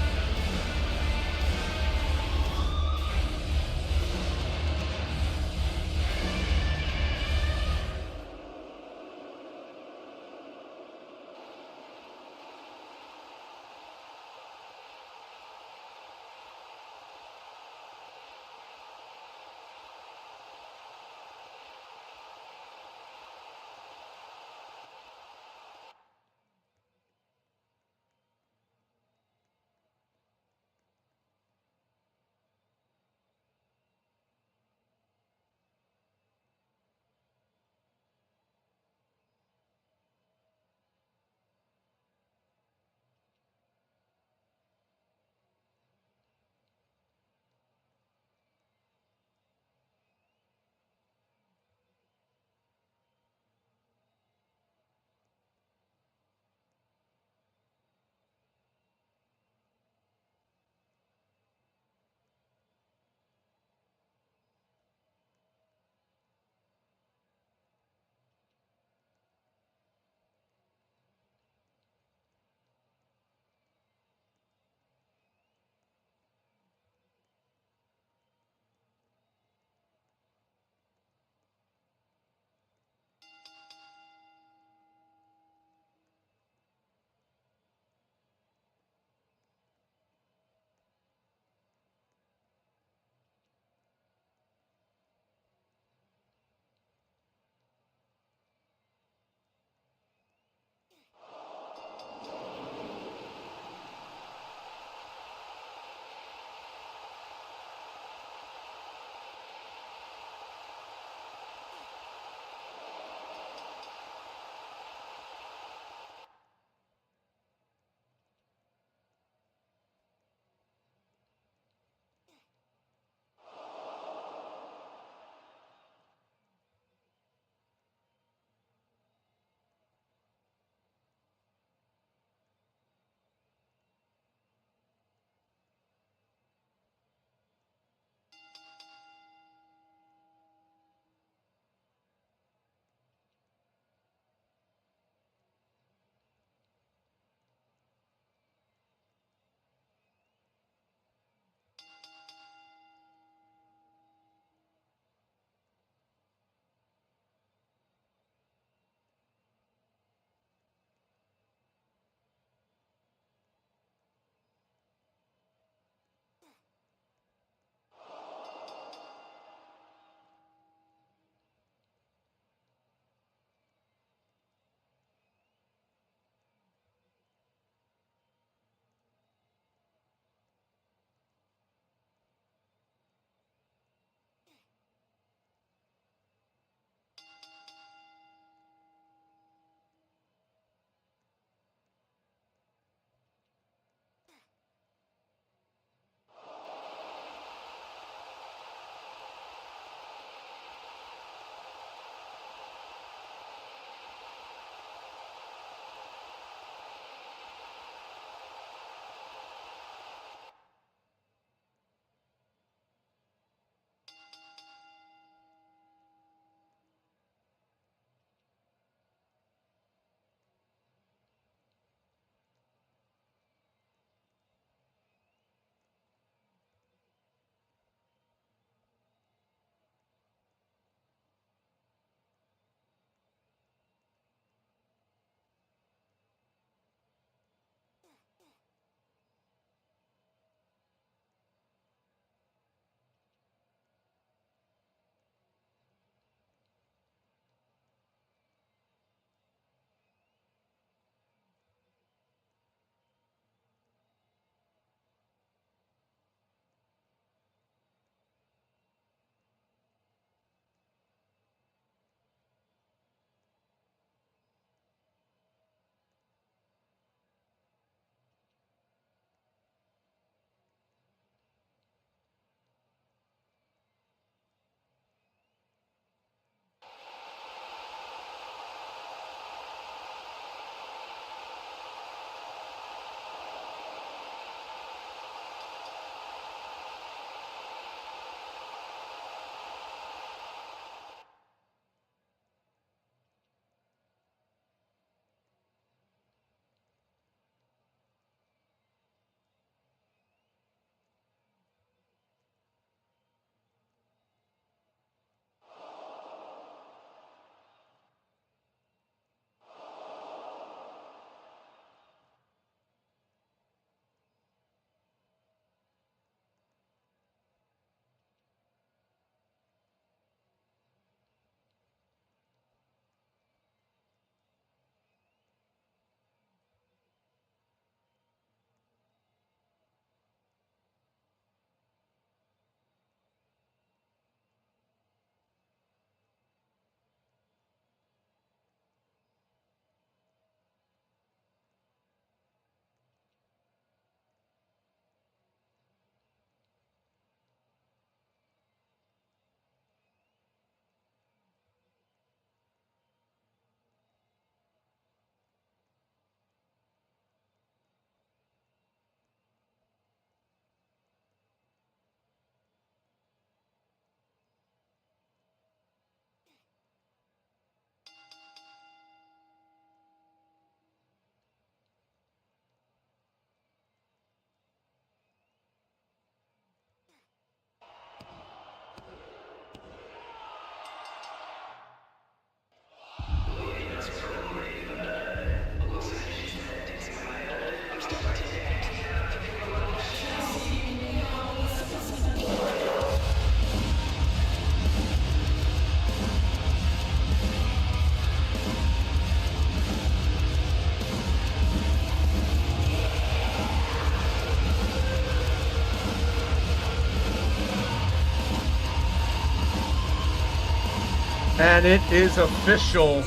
And it is official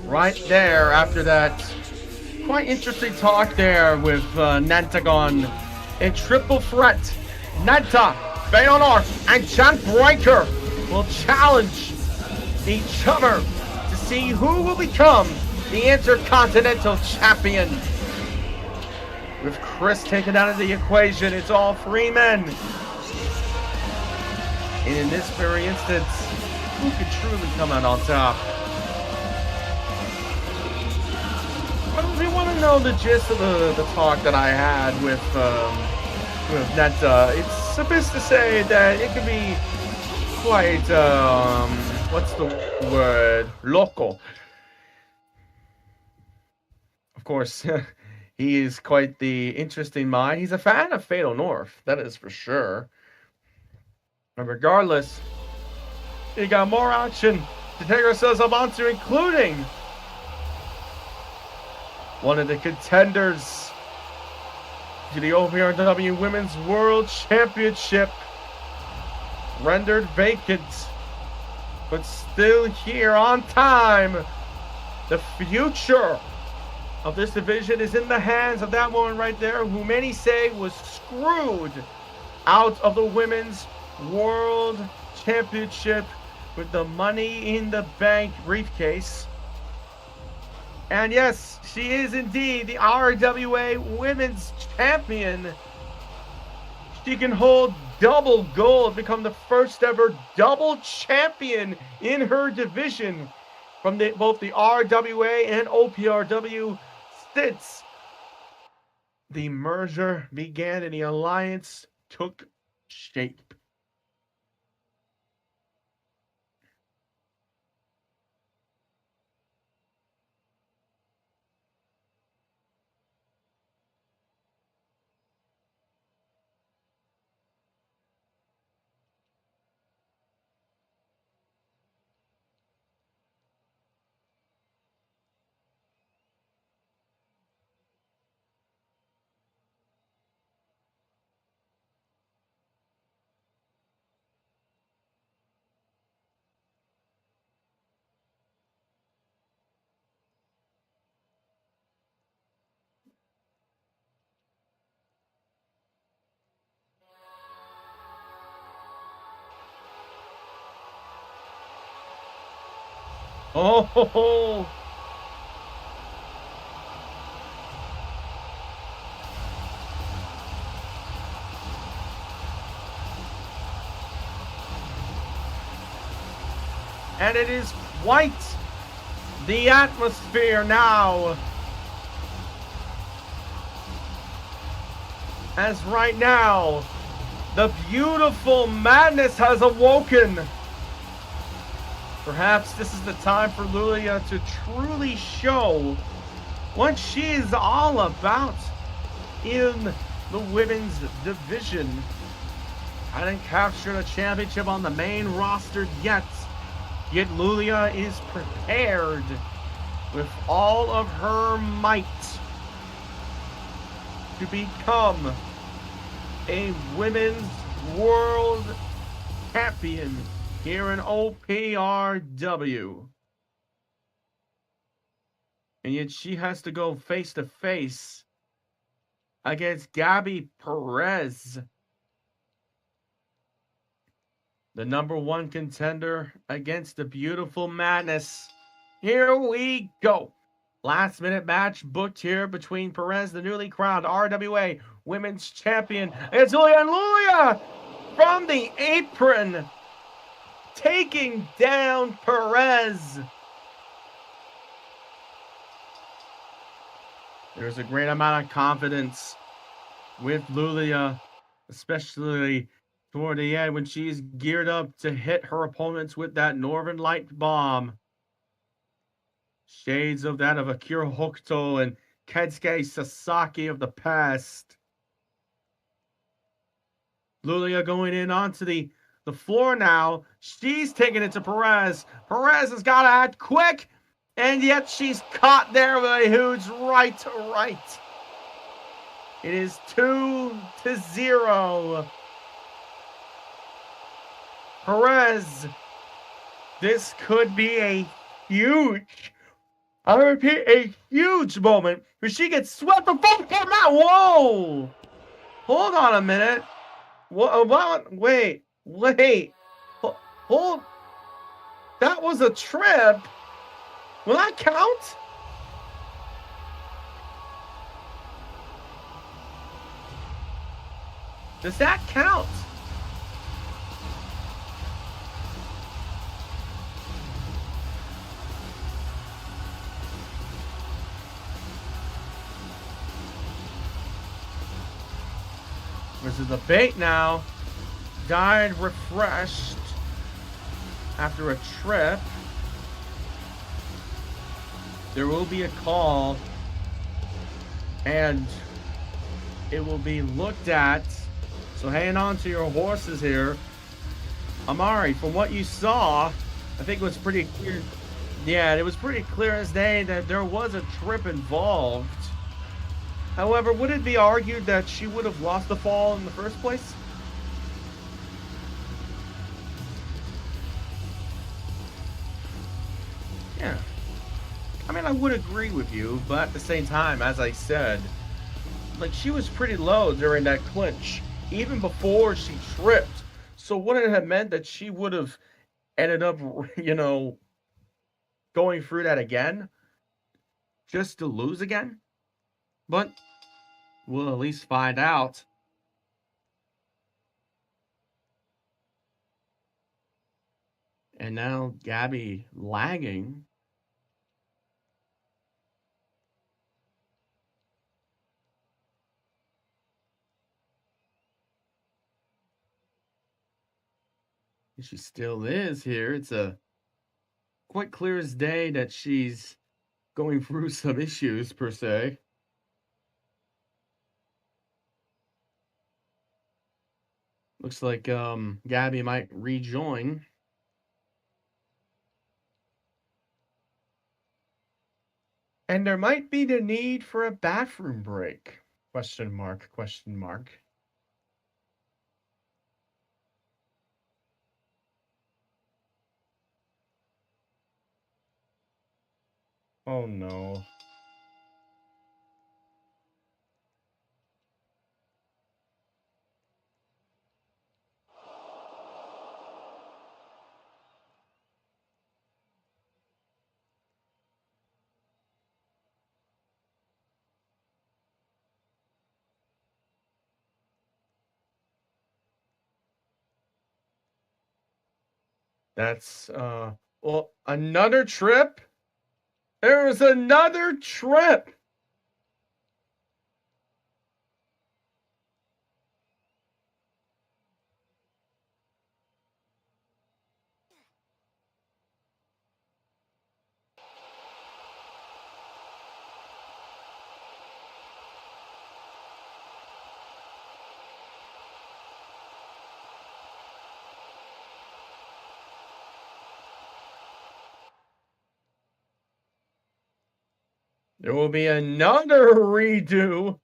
right there after that quite interesting talk there with Nantagon. A triple threat. Nanta, Baylor, and John Breaker will challenge each other to see who will become the Intercontinental Champion. With Chris taken out of the equation, it's all three men. And in this very instance, who could truly come out on top? Well, if you want to know the gist of the talk that I had with Netta, it's suffice to say that it can be quite, what's the word? Loco. Of course, he is quite the interesting mind. He's a fan of Fatal North, that is for sure. But regardless, we got more action to take ourselves up onto, including one of the contenders to the OPRW Women's World Championship, rendered vacant, but still here on time. The future of this division is in the hands of that woman right there, who many say was screwed out of the Women's World Championship with the Money in the Bank briefcase. And yes, she is indeed the RWA Women's Champion. She can hold double gold, become the first ever double champion in her division from both the RWA and OPRW since the merger began and the alliance took shape. Oh, ho, ho. And it is quite the atmosphere now, as right now the beautiful madness has awoken. Perhaps this is the time for Lulia to truly show what she is all about in the women's division. Hadn't captured a championship on the main roster yet Lulia is prepared with all of her might to become a women's world champion here in OPRW. And yet she has to go face to face against Gabby Perez, the #1 contender, against the beautiful madness. Here we go. Last minute match booked here between Perez, the newly crowned RWA Women's Champion, against Lulia, and Lulia from the apron, taking down Perez. There's a great amount of confidence with Lulia, especially toward the end when she's geared up to hit her opponents with that Northern Light bomb. Shades of that of Akira Hokuto and Kensuke Sasaki of the past. Lulia going in onto the floor now. She's taking it to Perez. Perez has got to act quick, and yet she's caught there with a huge right to right. It is 2-0. Perez This could be a huge, I repeat, a huge moment where she gets swept before the mat. Whoa! Hold on a minute. What? Wait. Hold. That was a trip. Will that count? Does that count? There's a debate now. Died refreshed after a trip. There will be a call, and it will be looked at. So hang on to your horses here. Amari, from what you saw, I think it was pretty clear. Yeah, it was pretty clear as day that there was a trip involved. However, would it be argued that she would have lost the fall in the first place? Yeah. I mean, I would agree with you, but at the same time, as I said, like, she was pretty low during that clinch, even before she tripped. So wouldn't it have meant that she would have ended up, going through that again? Just to lose again? But we'll at least find out. And now Gabby lagging. She still is here. It's quite clear as day that she's going through some issues, per se. Looks like Gabby might rejoin. And there might be the need for a bathroom break. Question mark, question mark. Oh no. That's well, another trip. There was another trip. There will be another redo.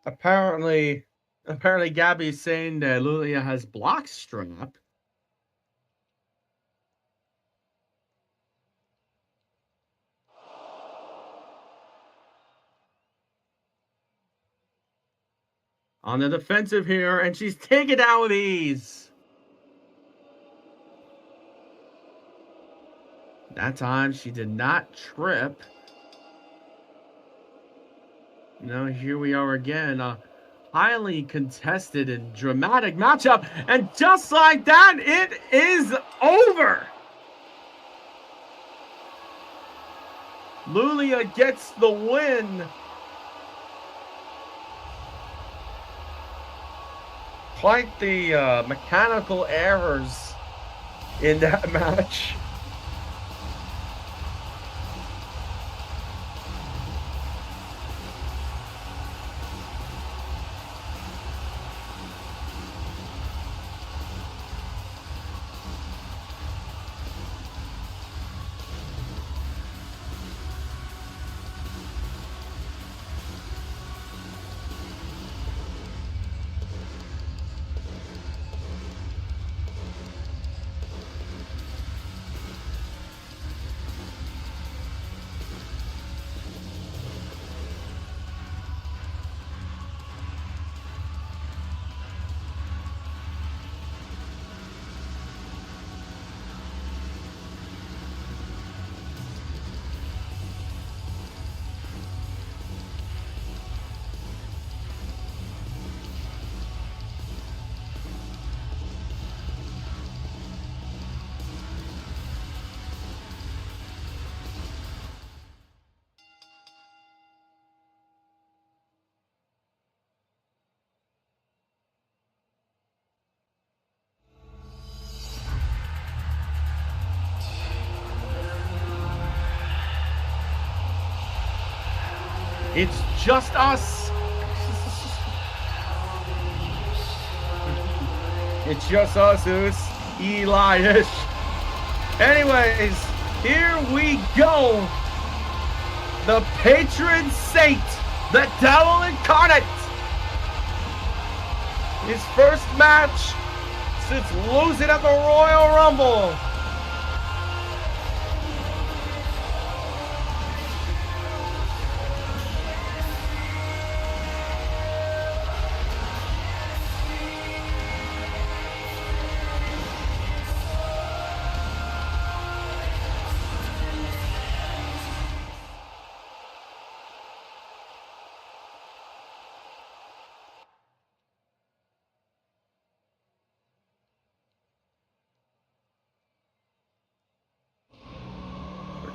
Apparently Gabby's saying that Lulia has block strap. On the defensive here, and she's taken down with ease. That time she did not trip. Now here we are again, a highly contested and dramatic matchup, and just like that, it is over. Lulia gets the win. Quite the mechanical errors in that match. It's just us. It's just us, Us. Eli-ish. Anyways, here we go. The patron saint, the devil incarnate. His first match since losing at the Royal Rumble.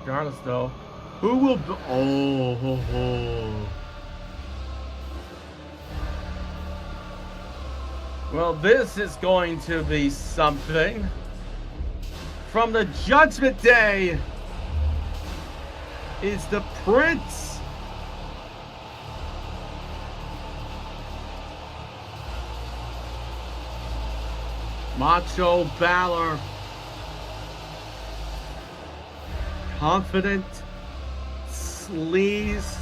Regardless, though, who will be? Well, this is going to be something. From the Judgment Day is the Prince. Macho Balor. Confident, sleazed,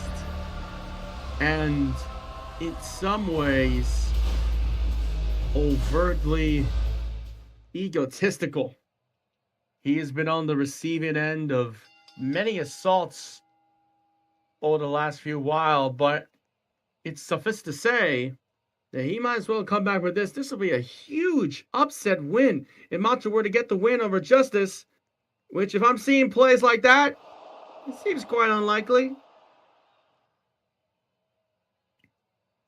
and in some ways overtly egotistical. He has been on the receiving end of many assaults over the last few while, but it's suffice to say that he might as well come back with this. This will be a huge upset win if Macho were to get the win over Justice. Which, if I'm seeing plays like that, it seems quite unlikely.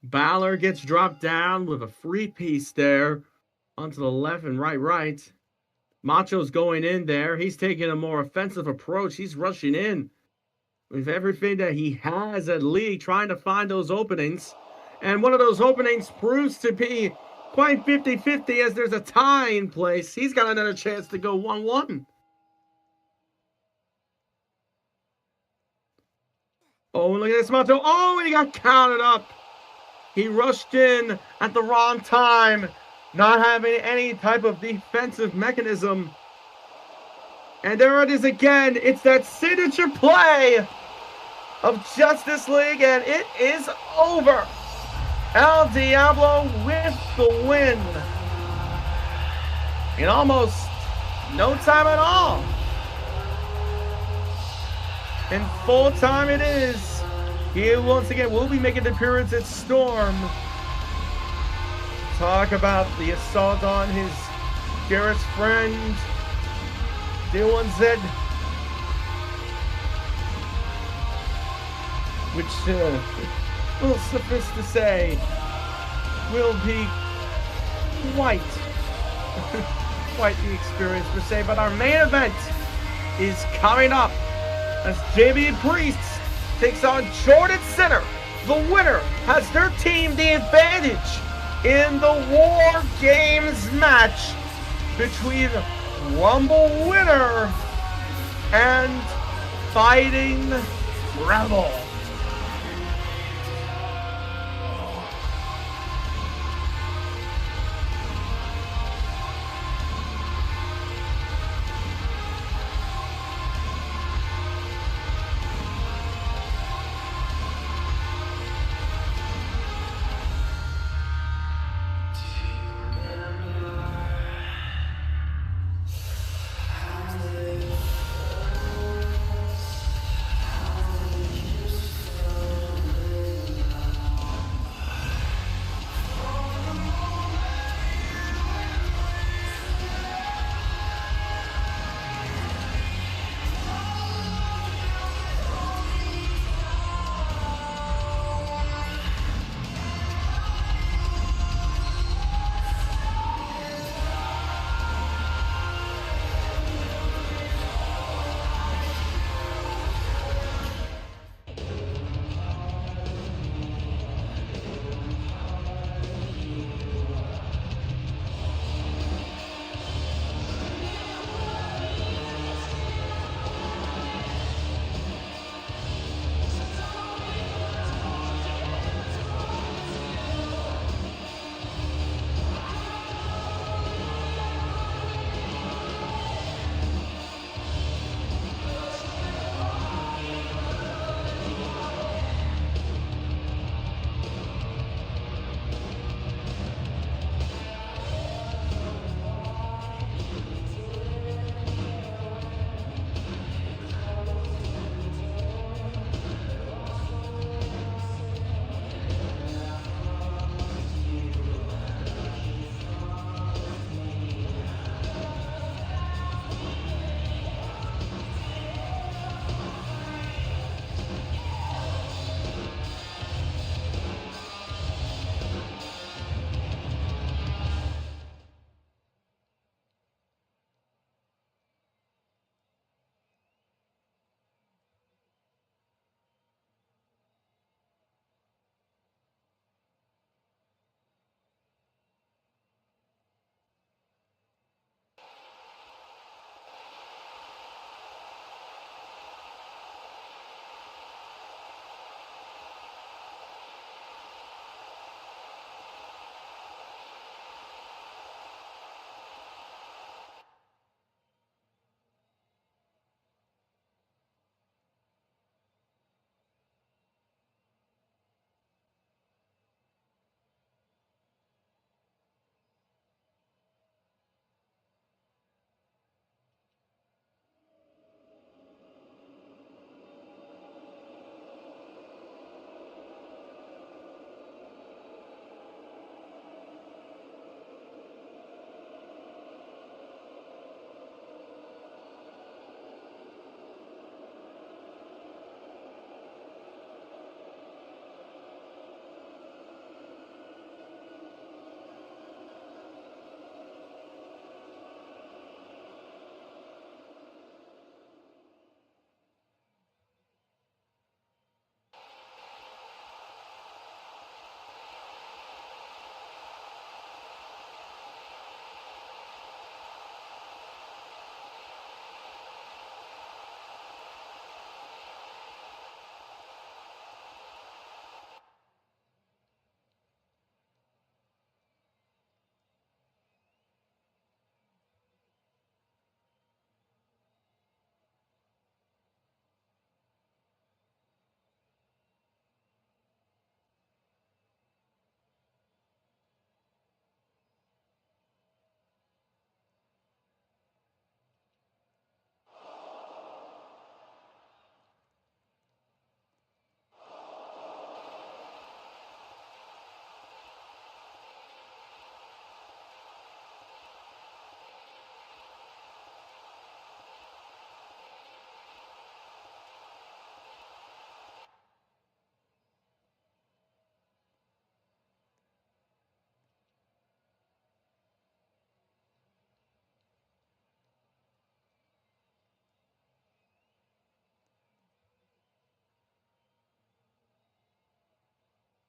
Balor gets dropped down with a free piece there onto the left and right. Macho's going in there. He's taking a more offensive approach. He's rushing in with everything that he has at Lee, trying to find those openings. And one of those openings proves to be quite 50-50 as there's a tie in place. He's got another chance to go 1-1. Oh, look at this, Macho. Oh, he got counted up. He rushed in at the wrong time, not having any type of defensive mechanism. And there it is again. It's that signature play of Justice League, and it is over. El Diablo with the win. In almost no time at all. In full time it is. He once again will be making an appearance at Storm. Talk about the assault on his dearest friend, D1Z. Which, well, suffice to say, will be quite the experience per se. But our main event is coming up as JB Priest takes on Jordan Center. The winner has their team the advantage in the War Games match between Rumble winner and Fighting Rebel.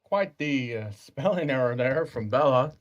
Quite the spelling error there from Bella.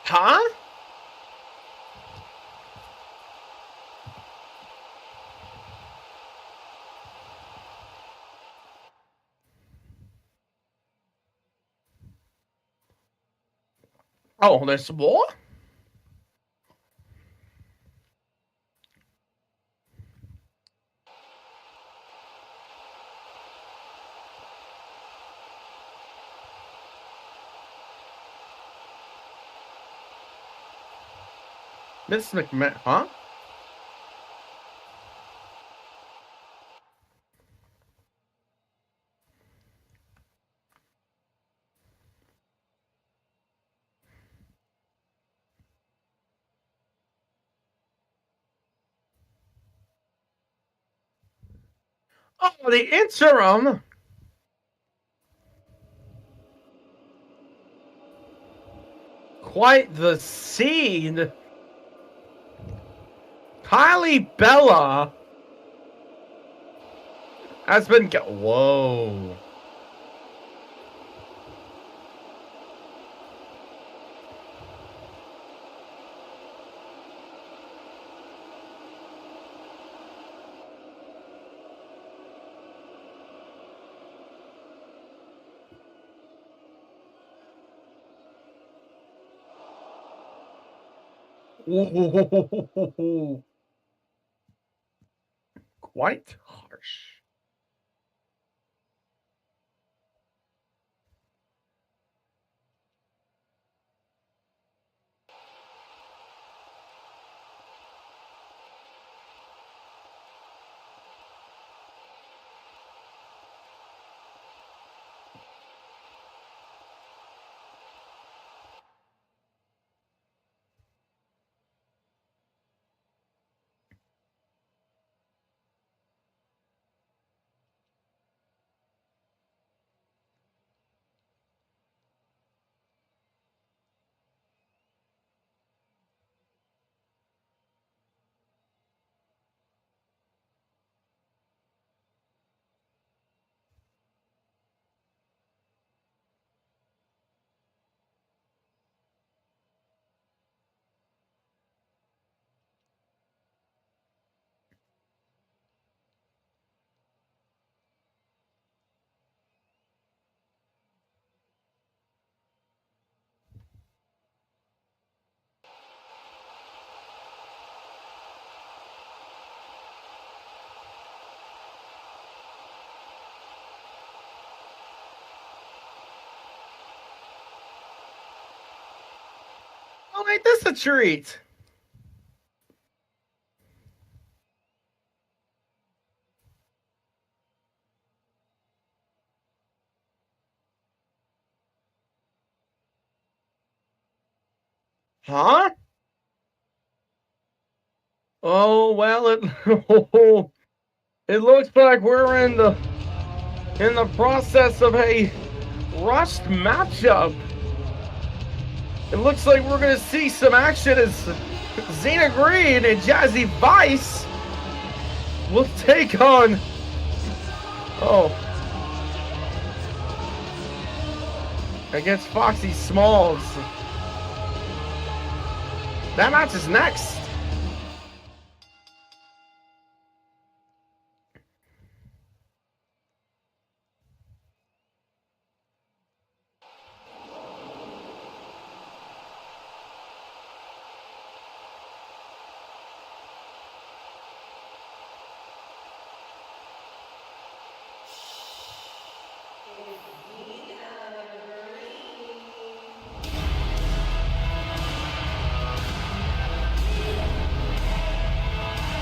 Huh? Oh, there's more? Miss McMahon, huh? Oh, the interim. Quite the scene. Kylie Bella has been. Whoa. Quite harsh. Oh, ain't this a treat? Huh? Oh well, it it looks like we're in the process of a rushed matchup. It looks like we're gonna see some action as Xena Green and Jazzy Vice will take on... Oh. Against Foxy Smalls. That match is next.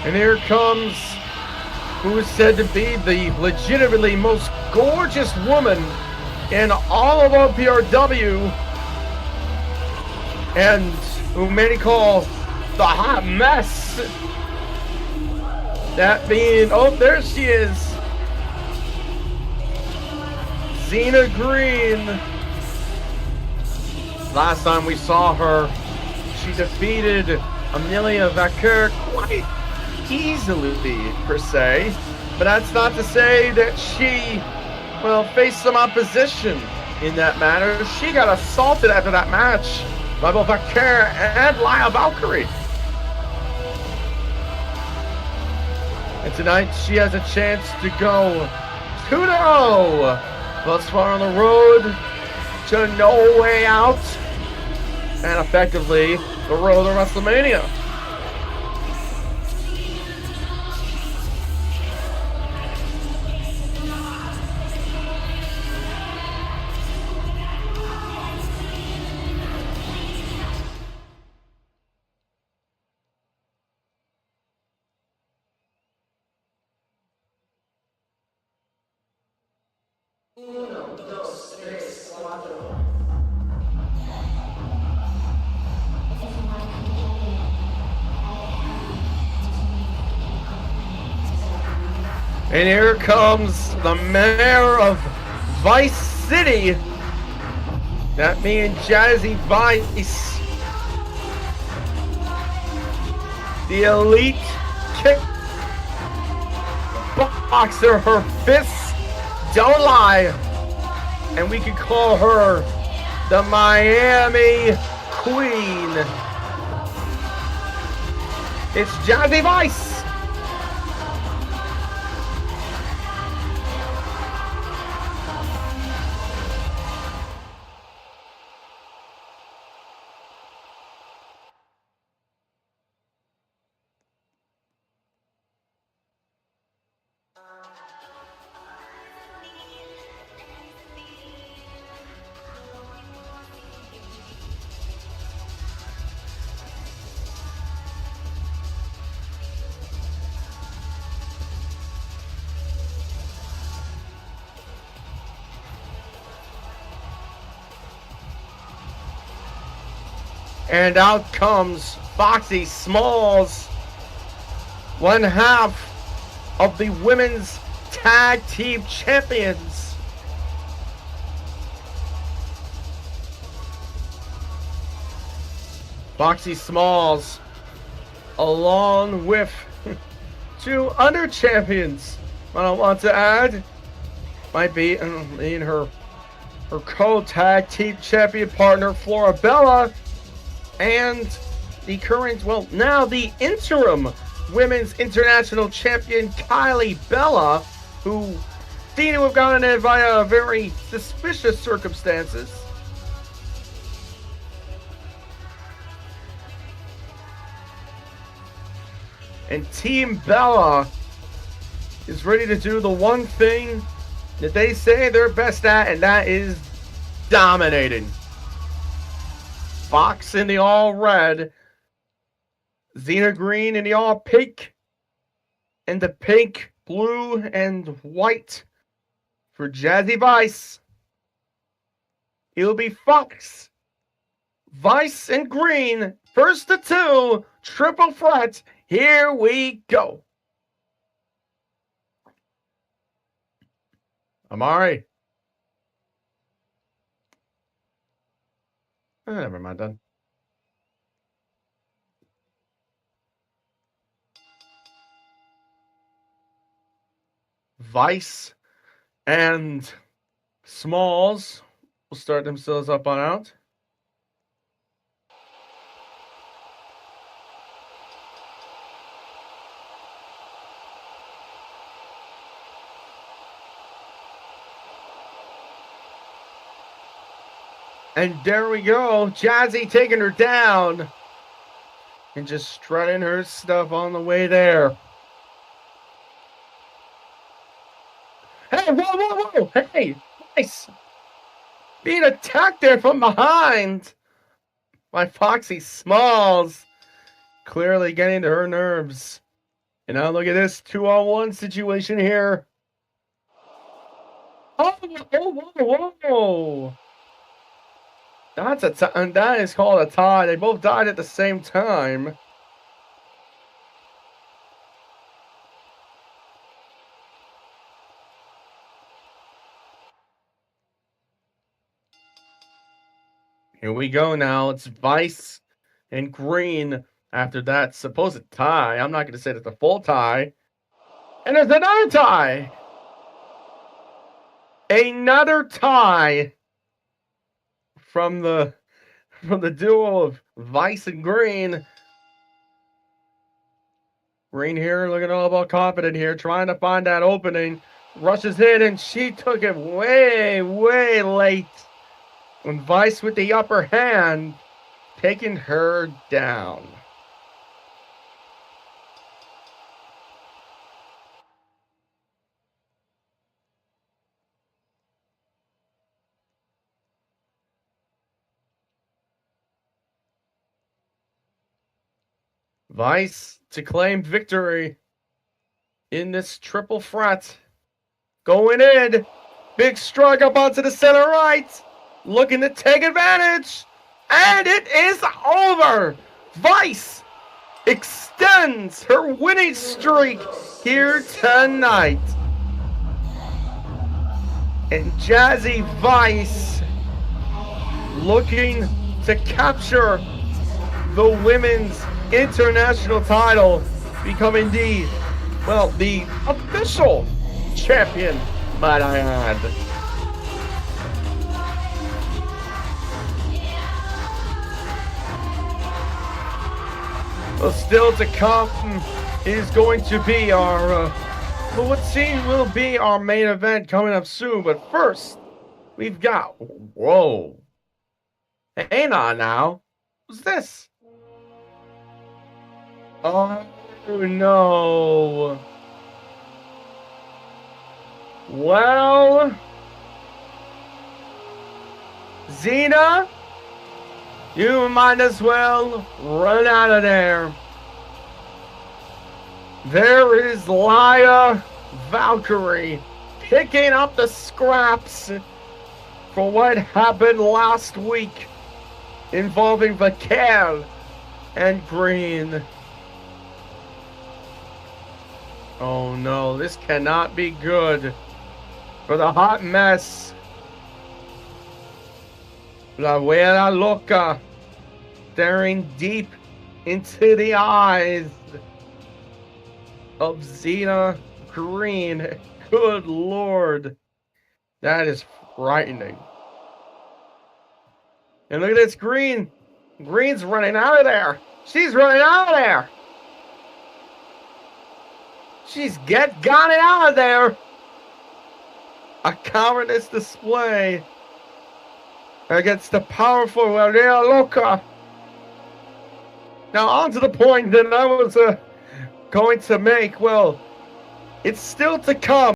And here comes who is said to be the legitimately most gorgeous woman in all of OPRW, and who many call the hot mess. That being, oh, there she is, Xena Green. Last time we saw her, she defeated Amelia Vaquer quite easily, per se, but that's not to say that she, well, faced some opposition in that matter. She got assaulted after that match by both Vaquer and Laya Valkyrie. And tonight she has a chance to go 2-0 thus far on the road to No Way Out, and effectively the road to WrestleMania. And here comes the mayor of Vice City. That means Jazzy Vice. The elite kickboxer. Her fists don't lie. And we could call her the Miami Queen. It's Jazzy Vice. And out comes Foxy Smalls, one half of the women's tag team champions. Foxy Smalls, along with two under champions, I want to add, might be in her co-tag team champion partner Florabella, and the current, well, now the interim women's international champion Kylie Bella, who seemed to have gotten in via very suspicious circumstances. And Team Bella is ready to do the one thing that they say they're best at, and that is dominating. Fox in the all red, Xena Green in the all pink, and the pink, blue, and white for Jazzy Vice. It'll be Fox, Vice, and Green, first to two, triple threat. Here we go. Amari. Never mind, done. Vice and Smalls will start themselves up on out. And there we go. Jazzy taking her down. And just strutting her stuff on the way there. Hey, whoa. Hey, nice. Being attacked there from behind by Foxy Smalls. Clearly getting to her nerves. And now look at this 2-on-1 situation here. Oh, whoa. That is called a tie. They both died at the same time. Here we go now. It's Vice and Green after that supposed tie. I'm not going to say that's a full tie. And there's another tie. Another tie from the duo of Vice and Green. Green here looking all about confident here, trying to find that opening. Rushes in, and she took it way late. And Vice with the upper hand, taking her down. Vice to claim victory in this triple threat. Going in. Big strike up onto the center right. Looking to take advantage. And it is over. Vice extends her winning streak here tonight. And Jazzy Vice looking to capture the women's international title, becoming the official champion, might I add. Well, still to come is going to be our, what seems will be our main event coming up soon. But first, we've got, whoa, hang on now, what's this? Oh no. Well, Xena, you might as well run out of there. There is Laya Valkyrie picking up the scraps for what happened last week involving Vaquel and Green. Oh no, this cannot be good for the hot mess. La Abuela Loca staring deep into the eyes of Xena Green. Good Lord. That is frightening. And look at this Green. Green's running out of there. She's running out of there. She's got it out of there. A cowardice display against the powerful Abuela Loca. Now on to the point that I was going to make. Well, it's still to come.